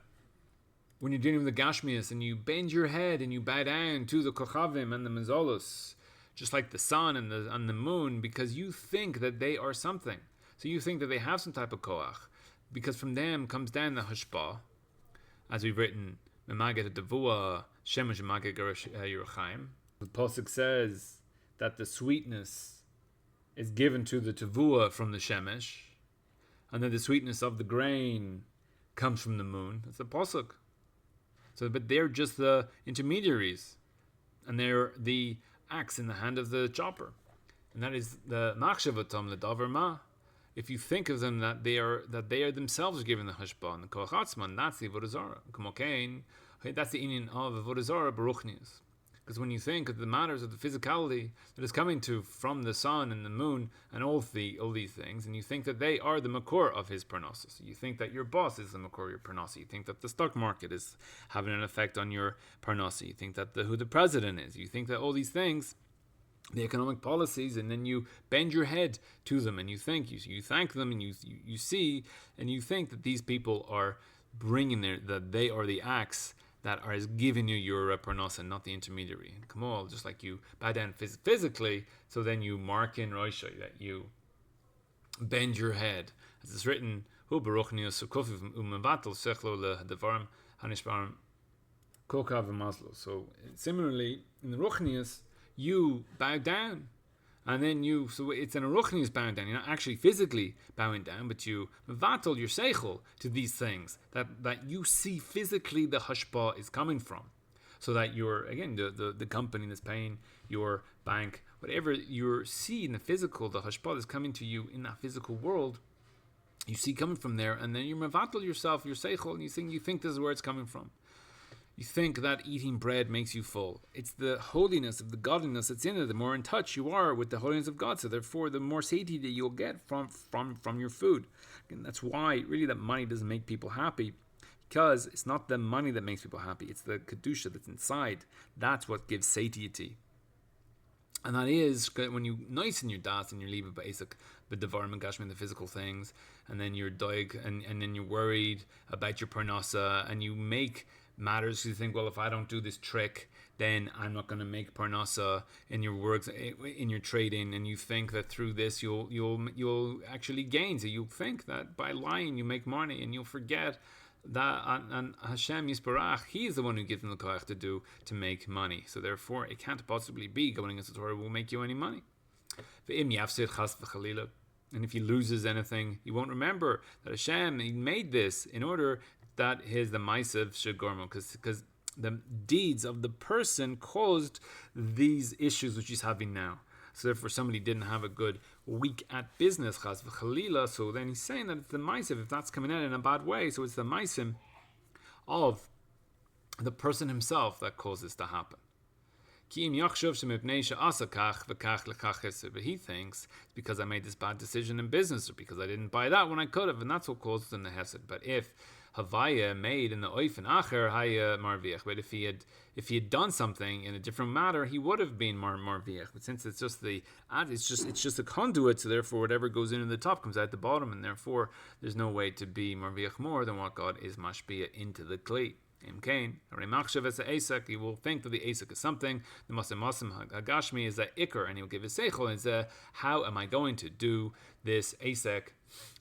A: when you're dealing with the gashmias and you bend your head and you bow down to the kochavim and the mazolos, just like the sun and the moon, because you think that they are something. So you think that they have some type of koach, because from them comes down the hashpah, as we've written. The pasuk says that the sweetness is given to the tavua from the shemesh, and then the sweetness of the grain comes from the moon. That's the pasuk. So, but they're just the intermediaries, and they're the axe in the hand of the chopper, and that is the machshavatam ledavar ma. If you think of them that they are themselves given the hashpah and the koach atzman, that's the avodah zarah. Kumokein, that's the inyan of avodah zarah baruchnius. Because when you think of the matters of the physicality that is coming from the sun and the moon and all these things, and you think that they are the makor of his parnassus, you think that your boss is the makor of your parnassus, you think that the stock market is having an effect on your parnassus, you think that who the president is, you think that all these things, the economic policies, and then you bend your head to them and you think, you thank them, and you see, and you think that these people are bringing that they are the axe that is giving you your parnasa, not the intermediary. Come on, just like you bow down physically, so then you mark in Roisha that you bend your head. As it's written, Hu baruchnius sukofiv umevatel sechlo ledevarim hanishbarim kokav v'mazlo. So similarly, in the ruchnius, you bow down, and then so it's an aruchnius bowing down. You're not actually physically bowing down, but you mevatel your seichel to these things that you see physically the hashpah is coming from, so that you're, again, the company that's paying your bank, whatever you see in the physical, the hashpah is coming to you in that physical world, you see coming from there, and then you mevatel yourself, your seichel, and you think this is where it's coming from. You think that eating bread makes you full. It's the holiness of the godliness that's in it. The more in touch you are with the holiness of God, so therefore the more satiety you'll get from your food. And that's why really that money doesn't make people happy, because it's not the money that makes people happy. It's the kedusha that's inside. That's what gives satiety. And that is when you nice in your das and you leave it basic, but devarim and gashmin, the physical things, and then you're doig, and then you're worried about your parnasa, and you make matters. You think, well, if I don't do this trick, then I'm not going to make parnasa in your works, in your trading, and you think that through this you'll actually gain. So you think that by lying you make money, and you'll forget that and Hashem Yisparach, He is the one who gives them the koach to make money. So therefore, it can't possibly be going against the Torah will make you any money. And if he loses anything, he won't remember that Hashem, He made this in order that is the ma'asav shegormo, because the deeds of the person caused these issues which he's having now. So therefore, somebody didn't have a good week at business, chas v'chalila. So then he's saying that it's the ma'asav, if that's coming out in a bad way, so it's the ma'asim of the person himself that causes this to happen. But he thinks it's because I made this bad decision in business, or because I didn't buy that when I could have, and that's what caused them the hesed. But if Havaya made in the oifen acher haya marviach, but if he had done something in a different matter, he would have been marviach. But since it's just it's just a conduit, so therefore whatever goes in the top comes out the bottom, and therefore there's no way to be marviach more than what God is mashpia into the kli. He will think that the Asik is something. The Masim Hagashmi is that Iker, and he will give his Seichel, and how am I going to do this Asik,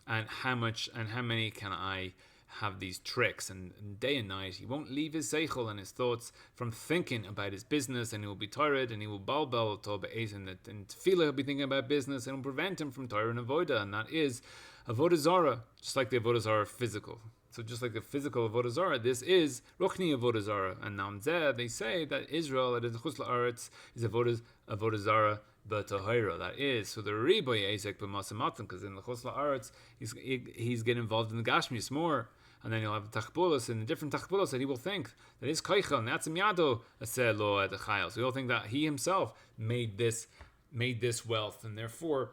A: and how much and how many can I have these tricks, and day and night he won't leave his seichel and his thoughts from thinking about his business, and he will be tired, and he will balbel to be'ezin, and tefillah he'll be thinking about business, and will prevent him from Torah and avoda, and that is avodah zara, just like the avodah zara physical. So just like the physical avodah zara, this is ruchni avodah zara, and namzeh they say that Israel, that is chutz la'aretz, is avodah zara b'tahira. That is, so the riboy ezek b'masamatim, because in the chutz la'aretz he's getting involved in the gashmis more, and then he'll have tachbulos and the different tachbulos that he will think that is koichel and that's yado aseh lo et chayil. So he'll think that he himself made this wealth, and therefore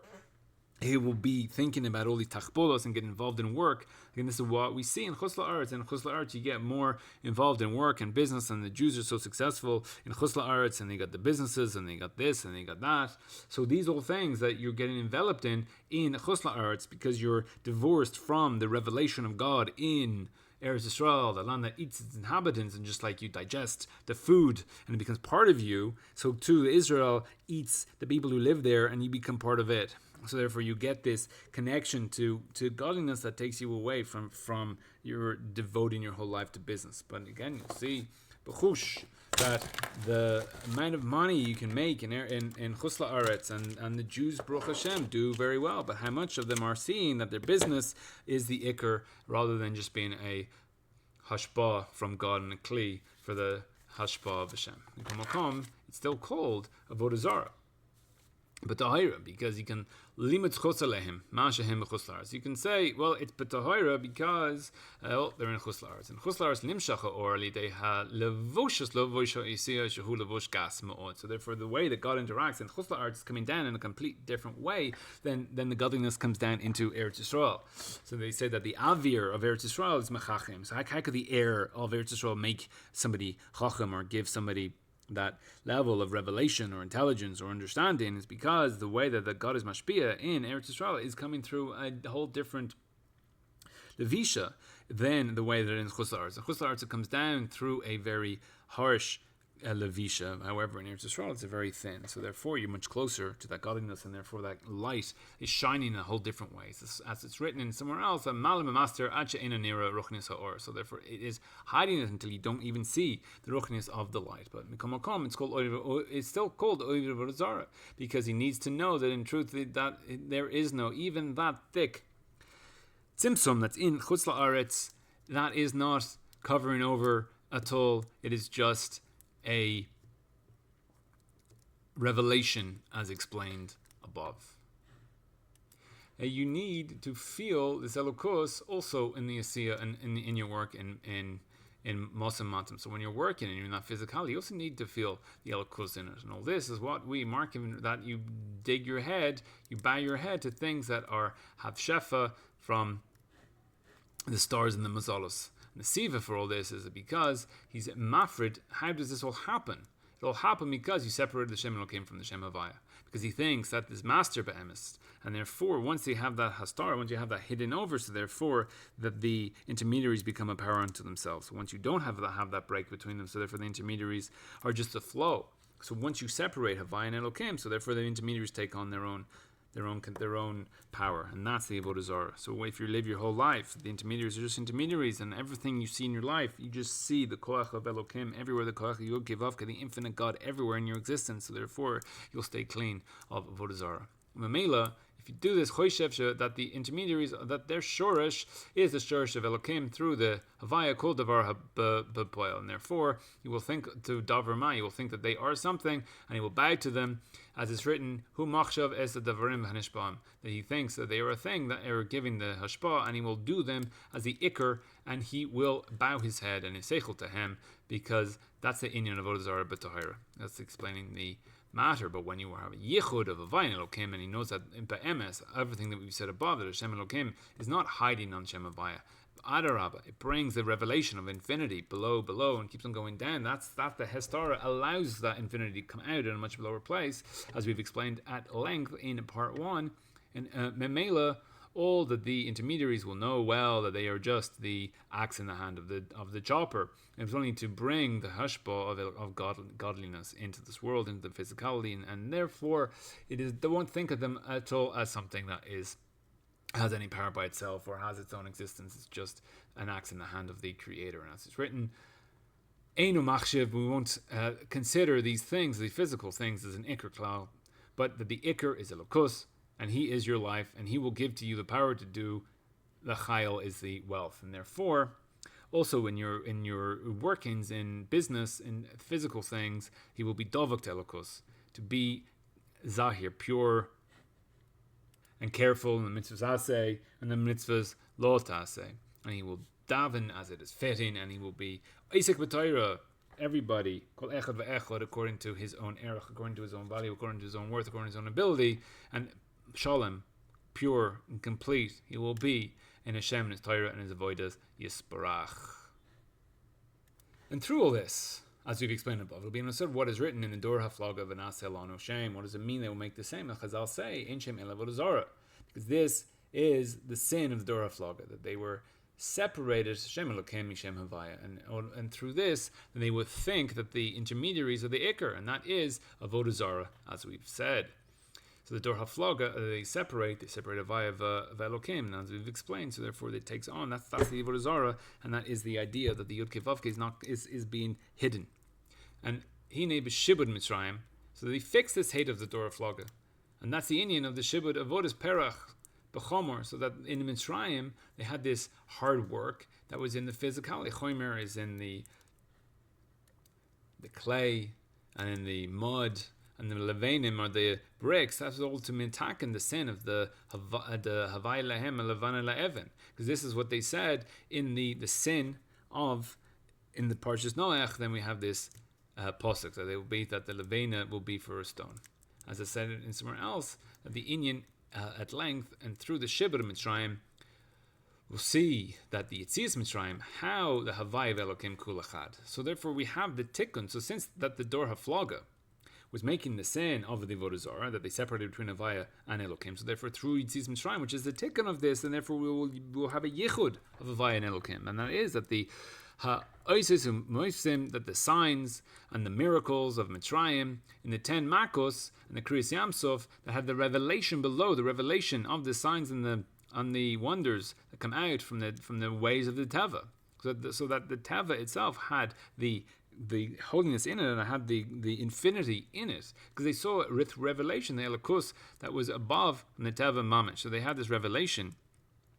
A: he will be thinking about all these tachbolos and get involved in work. And this is what we see in Chutz La'aretz. In Chutz La'aretz, you get more involved in work and business, and the Jews are so successful in Chutz La'aretz, and they got the businesses, and they got this, and they got that. So these are all things that you're getting enveloped in Chutz La'aretz, because you're divorced from the revelation of God in Eretz Yisrael, the land that eats its inhabitants, and just like you digest the food and it becomes part of you, so too Israel eats the people who live there, and you become part of it. So therefore you get this connection to godliness that takes you away from your devoting your whole life to business. But again, you'll see b'chush that the amount of money you can make in Chutz La'aretz, and the Jews, Baruch Hashem, do very well, but how much of them are seeing that their business is the ikr rather than just being a hashpah from God and a kli for the hashpah of Hashem. It's still called avodah zara, but tahira, because you can limit chutz alehem ma'ashehem b'chutz la'aretz. You can say, well, it's b'tahira because they're in chutz la'aretz. And chutz la'aretz nimshacha or they ha levushas levush ha'isiyah shehu levush gas ma'od. So therefore, the way that God interacts in chutz la'aretz is coming down in a complete different way than the godliness comes down into Eretz Yisrael. So they say that the avir of Eretz Yisrael is mechachim. So how could the air of Eretz Yisrael make somebody chacham or give somebody that level of revelation or intelligence or understanding? Is because the way that the God is mashpia in Eretz Yisrael is coming through a whole different levisha than the way that in Chutz La'aretz. In Chutz La'aretz it comes down through a very harsh levisha. However, in Eretz Yisrael it's a very thin. So therefore you're much closer to that godliness, and therefore that light is shining in a whole different way. As it's written in somewhere else, malam master acha ina nira ruchnis ha'or. So therefore it is hiding it until you don't even see the ruchnis of the light. But mikom makom, it's still called oiv avodah zara, because he needs to know that in truth that there is no even that thick tzimtzum that's in Chutz La'aretz, that is not covering over at all. It is just a revelation as explained above. And you need to feel this elokos also in the asiyah and in your work in Mosam Matam. So when you're working and you're in that physicality, you also need to feel the elokos in it. And all this is what we mark, that you dig your head, you bow your head to things that have shefa from the stars and the mazalos. The siva for all this is because he's mafrid. How does this all happen? It all happened because you separated the Shem Elokim from the Shem Havaya. Because he thinks that this master be'emes, and therefore once you have that hastar, once you have that hidden over, so therefore that the intermediaries become a power unto themselves. So once you don't have that break between them, so therefore the intermediaries are just a flow. So once you separate Havaya and Elokim, so therefore the intermediaries take on their own power, and that's the avodah zara. So if you live your whole life, the intermediaries are just intermediaries, and everything you see in your life, you just see the koach of Elokim everywhere, the koach of Yod Kevavka, the infinite God everywhere in your existence. So therefore, you'll stay clean of avodah zara. Mamela, if you do this, that the intermediaries, that their shorish is the shorish of Elokim through the Havaya called Davar HaBoil, and therefore you will think to Davar Ma, you will think that they are something, and you will bow to them, as it's written, Hu Machshav Es Davarim Hanishbam, that he thinks that they are a thing that are giving the hashpa, and he will do them as the ikr, and he will bow his head and his seichel to him, because that's the inyan of Avodah Zarah B'Tahira. That's explaining the matter. But when you have a yichud of a vayin Elokim, and he knows that in Be'emes, everything that we've said above, that Hashem Elokim is not hiding on Shem Havaya. Adarabba, it brings the revelation of infinity below, and keeps on going down. That the Hestara allows that infinity to come out in a much lower place, as we've explained at length in part 1. And Memela, all that the intermediaries will know well that they are just the axe in the hand of the chopper. It's only to bring the hashba of godliness into this world, into the physicality, and therefore they won't think of them at all as something that is has any power by itself or has its own existence. It's just an axe in the hand of the Creator. And as it's written, Einu machshiv, we won't consider these things, the physical things, as an ikr klal, but that the ikr is elokus, and he is your life, and he will give to you the power to do. The chayil is the wealth, and therefore, also in your workings, in business, in physical things, he will be dovak to elokus, to be zahir, pure and careful in the mitzvahs aseh and the mitzvahs lo taseh, and he will daven as it is fitting, and he will be Isaac b'Torah, everybody, kol echad ve'echad, according to his own erech, according to his own value, according to his own worth, according to his own ability, and shalom, pure and complete, he will be in Hashem and his Torah and his avodas yisparach. And through all this, as we've explained above, it'll be understood what is written in the Dor Haflaga of Anasel Lano Shem. What does it mean they will make the same? Chazal say, Ein Shem Ela Vodazara, because this is the sin of the Dor Haflaga, that they were separated Shem Elokim Mishem Havaya, and through this, then they would think that the intermediaries are the Iker, and that is Avodah Zarah, as we've said. So the Dor Haflaga, they separate Havaya of Elokim, and as we've explained, so therefore it takes on, that's the Avodah Zarah, and that is the idea that the Yud Kei Vav Kei is being hidden. And Hine b'Shibud Mitzrayim, so they fix this hate of the Dor Haflaga, and that's the Indian of the Shibud Avodas Perach, B'chomer, so that in Mitzrayim they had this hard work that was in the physicality. Chomer is in the clay and in the mud, and the levanim are the bricks. That's all to mintaken the sin of the havai lahem levana laeven, because this is what they said in the sin of in the Parshas Noach. Then we have this posuk that they will be that the levena will be for a stone, as I said in somewhere else, that the Inyan at length and through the Shibud of Mitzrayim, we'll see that the Yetzias Mitzrayim, how the Havai of Elokim Kulachad. So therefore we have the Tikkun. So since that the Dor Haflaga was making the sin of the Avodah Zarah, that they separated between Havaya and Elokim, so therefore through Yetzias Mitzrayim, which is the Tikkun of this, and therefore we will have a Yichud of Havaya and Elokim, and that is that the that the signs and the miracles of Mitzrayim in the 10 Makos and the Kriyas Yamsuf that had the revelation below, the revelation of the signs and the wonders that come out from the ways of the Teva, so that the Teva itself had the holiness in it, and it had the infinity in it, because they saw with revelation the Elokus that was above the Teva Mamish. So they had this revelation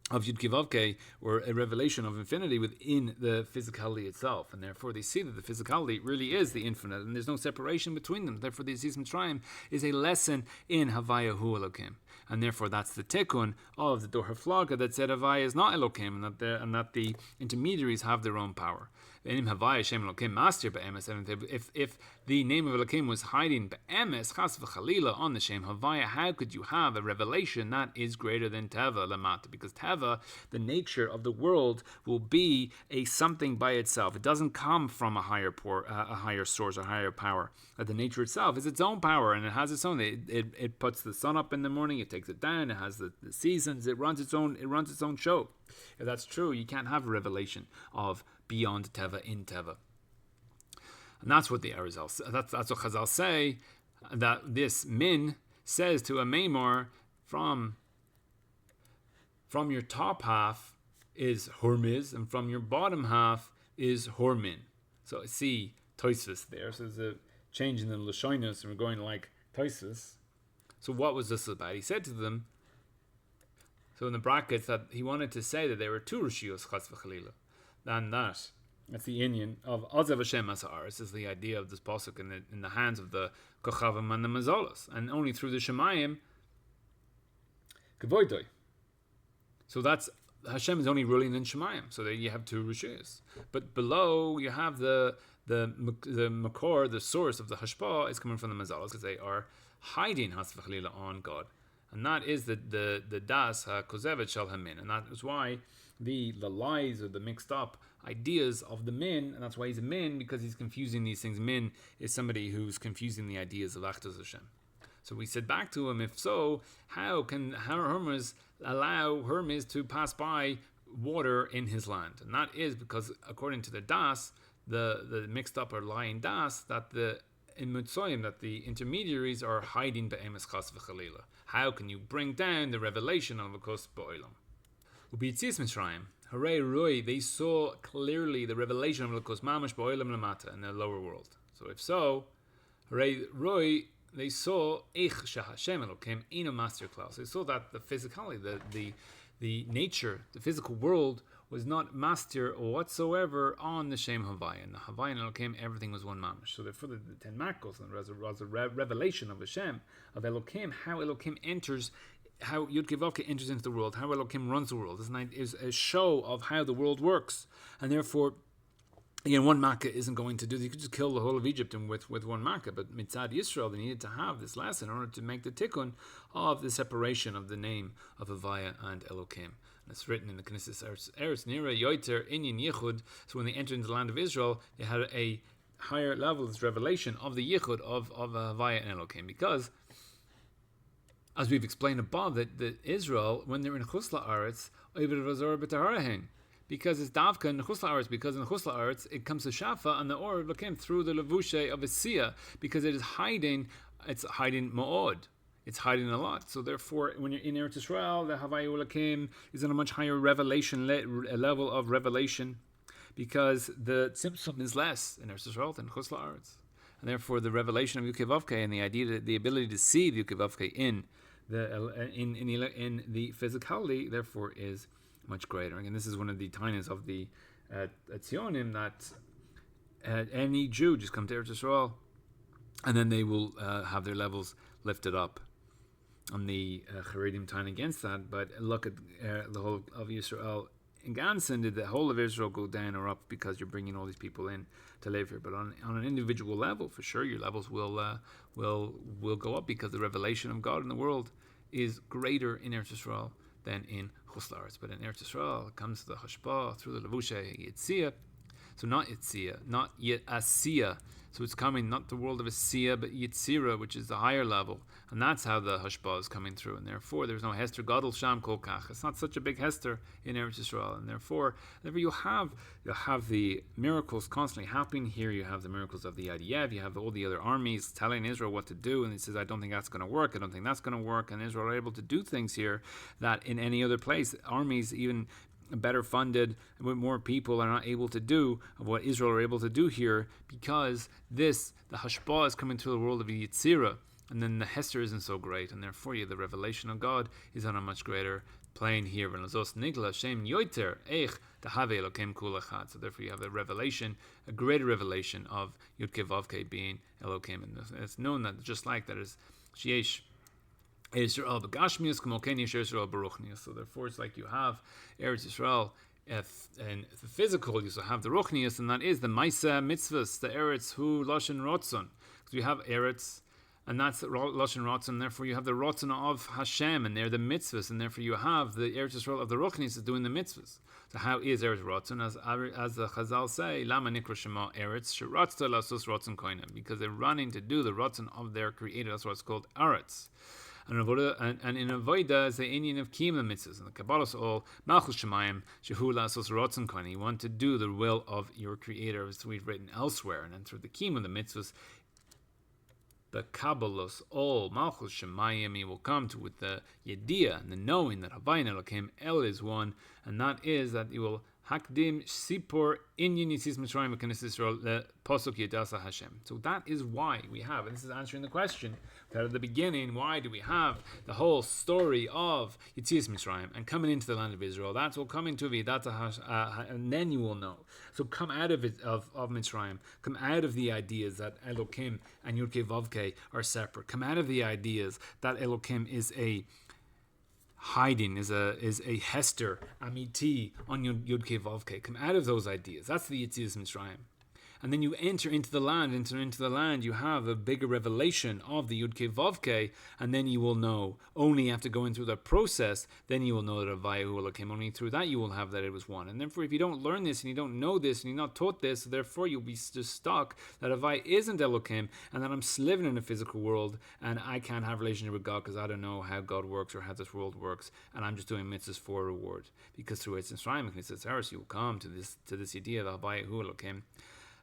A: of Yud Kei Vav Kei, or a revelation of infinity within the physicality itself, and therefore they see that the physicality really is the infinite, and there's no separation between them. Therefore, the Yetzias Mitzrayim is a lesson in Havaya Hu Elokim, and therefore that's the tikkun of the Dor Haflaga that said Havaya is not Elokim, and that the intermediaries have their own power. If the name of Elokim was hiding be'emes chas v'chalila on the Shem Havaya, how could you have a revelation that is greater than Teva Lamata? Because Teva, the nature of the world, will be a something by itself. It doesn't come from a higher source or higher power. The nature itself is its own power, and it has its own. It puts the sun up in the morning, it takes it down, it has the seasons, it runs its own show. If that's true, you can't have a revelation of beyond Teva in Teva. And that's what the Arizal, that's what Chazal say, that this min says to a Maimor from your top half is Hormiz, and from your bottom half is Hormin. So I see Toisvis there. So there's a change in the Lashonis, and we're going like Toisvis. So what was this about? He said to them, so in the brackets, that he wanted to say that there were two Rishios Chas v'Chalila than that. That's the Indian of Azav Hashem Asar. This is the idea of this pasuk in the hands of the Kochavim and the Mazolos, and only through the Shemayim Kavoidoi. So that's Hashem is only ruling in Shemayim. So there you have two Rishis. But below you have the Makor, the source of the Hashpah, is coming from the Mazalos, because they are hiding Has v'Chalila on God. And that is the Das HaKozevet Shal Hamin. And that is why the lies or the mixed up ideas of the min, and that's why he's a min, because he's confusing these things. Min is somebody who's confusing the ideas of Achdus Hashem. So we said back to him, if so, how can Hermes allow Hermes to pass by water in his land? And that is because, according to the Das, the mixed up or lying Das, that the in Mitzrayim that the intermediaries are hiding be'emes chas v'chalila. How can you bring down the revelation of a kos ba'olam? U'b'yitzis Mitzrayim, hooray Roy, they saw clearly the revelation of a kos mamash ba'olam lamata in the lower world. So if so, hooray Roy, they saw eich shehashem Elokim ino master class. They saw that the physicality, the nature, the physical world was not master whatsoever on the Shem Havaya. And the Havaya and Elokim, everything was one mamash. So therefore the 10 makos and was a revelation of Hashem, of Elokim, how Elokim enters, how Yud Kei Vav Kei enters into the world, how Elokim runs the world. Is a show of how the world works. And therefore, again, one makkah isn't going to do. You could just kill the whole of Egypt with one makkah. But Mitzad Yisrael, they needed to have this lesson in order to make the tikkun of the separation of the name of Havaya and Elokim. And it's written in the Knesset Eretz Nira Yoiter Inyan Yichud. So when they entered into the land of Israel, they had a higher level of this revelation of the Yichud of Havaya and Elokim. Because, as we've explained above, that Israel, when they're in Chutz La'aretz, Oived Razor B'Taharahen, because it's davka in the Chutz La'aretz, because in the Chutz La'aretz it comes to Shafa and the Or came through the Levushe of a Sia, because it is hiding, it's hiding Ma'od. It's hiding a lot. So therefore, when you're in Eretz Yisrael, the Havaya Ulakim is on a much higher revelation level of revelation, because the Tzimtzum is less in Eretz Yisrael than Chutz La'aretz. And therefore, the revelation of Yud Kei Vav Kei and the idea, the ability to see the Yud Kei Vav Kei in the physicality, therefore, is much greater. And this is one of the tinies of the Tzionim, that any Jew just come to Eretz Yisrael, and then they will have their levels lifted up. On the Haredim time against that, but look at the whole of Israel in Gansen. Did the whole of Israel go down or up because you're bringing all these people in to live here? But on an individual level, for sure, your levels will go up, because the revelation of God in the world is greater in Eretz Yisrael than in Chutz La'aretz. But in Eretz Yisrael, it comes to the Hashpah through the Levushe Yitzia. So not Yitzia, not yet Asiya. So it's coming not the world of Asiya, but Yitzira, which is the higher level. And that's how the Hashpah is coming through. And therefore, there's no Hester Gadol Sham Kol Kach. It's not such a big Hester in Eretz Yisrael. And therefore you'll have the miracles constantly happening. Here you have the miracles of the IDF. You have all the other armies telling Israel what to do. And he says, I don't think that's going to work. I don't think that's going to work. And Israel are able to do things here that in any other place, armies even better funded and with more people are not able to do of what Israel are able to do here, because the Hashpah is coming to the world of Yitzira, and then the Hester isn't so great, and therefore the revelation of God is on a much greater plane here. So therefore you have the revelation, a greater revelation of Yud Kei Vav Kei being Elokim, and it's known that just like that is Sheyesh Israel b'gashmius k'moken yesh Israel b'ruchnius. So therefore, it's like you have Eretz Yisrael, and the physical, you also have the ruchnius, and that is the Maisa mitzvahs, the Eretz hu lashon rotzon. Because you have Eretz, and that's lashon rotzon. Therefore, you have the rotzon of Hashem, and they're the mitzvahs, and therefore you have the Eretz Yisrael of the ruchnius is doing the mitzvahs. So how is Eretz rotzon? As the Chazal say, Lama nikra shema Eretz sheratzta lasos rotzon koinem, because they're running to do the rotzon of their Creator. That's why it's called Eretz. And in Avodah is the Indian of Kiyum mitzvahs. And the Kabbalah all Malchus Shemayim Shehu Lasos Rotzon Koni. You want to do the will of your Creator, as we've written elsewhere. And then through the Kiyum of the mitzvahs, the Kabbalah all Malchus Shemayim, you will come to with the Yediyah and the knowing that Havaya Elokim El is one, and that is that you will Hakdim Sipor Inyan Yitzis Mitzrayim V'Knesset Yisrael Le Posuk Yedasa Hashem. So that is why we have, and this is answering the question that at the beginning, why do we have the whole story of Yitzis Mitzrayim and coming into the land of Israel? That's all coming to VeYadaata, and then you will know. So come out of it of Mitzrayim, come out of the ideas that Elokim and Yud Kei Vav Kei are separate. Come out of the ideas that Elokim is a hiding, is a Hester Amiti on Yud Kei Vav Kei. Come out of those ideas. That's the Yitzis Mitzrayim. And then you enter into the land, you have a bigger revelation of the Yud Kei Vav Kei, and then you will know, only after going through that process, then you will know that Havaya Hu Elokim, only through that you will have that it was one. And therefore, if you don't learn this, and you don't know this, and you're not taught this, therefore you'll be just stuck that Havaya isn't Elokim, and that I'm living in a physical world, and I can't have a relationship with God because I don't know how God works or how this world works, and I'm just doing mitzvahs for reward. Because through its Mitzrayim, you will come to this idea of Havaya Hu Elokim,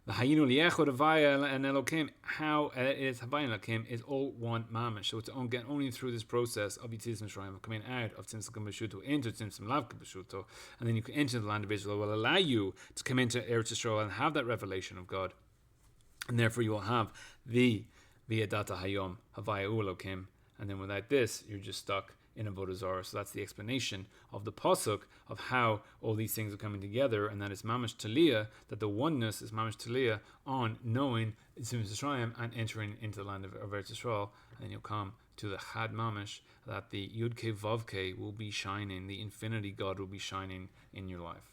A: The Hayinu Liechot Havaya and Elokim, how it is Havaya and Elokim is all one mamish. So it's only through this process of Yitzis Mitzrayim, coming out of Tzimtzum B'Shuto into Tzimtzum Lav B'Shuto, and then you can enter the land of Israel, will allow you to come into Eretz Yisrael and have that revelation of God. And therefore you will have the VeYadaata Hayom Havaya Elokim, and then without this, you're just stuck in Avodah Zarah. So that's the explanation of the pasuk of how all these things are coming together, and that is mamash taliyah, that the oneness is mamash taliyah on knowing Tzimtzum Yisrael and entering into the land of Eretz Yisrael, and then you'll come to the Chad mamash, that the Yud Ke Vav Ke will be shining, the infinity God will be shining in your life.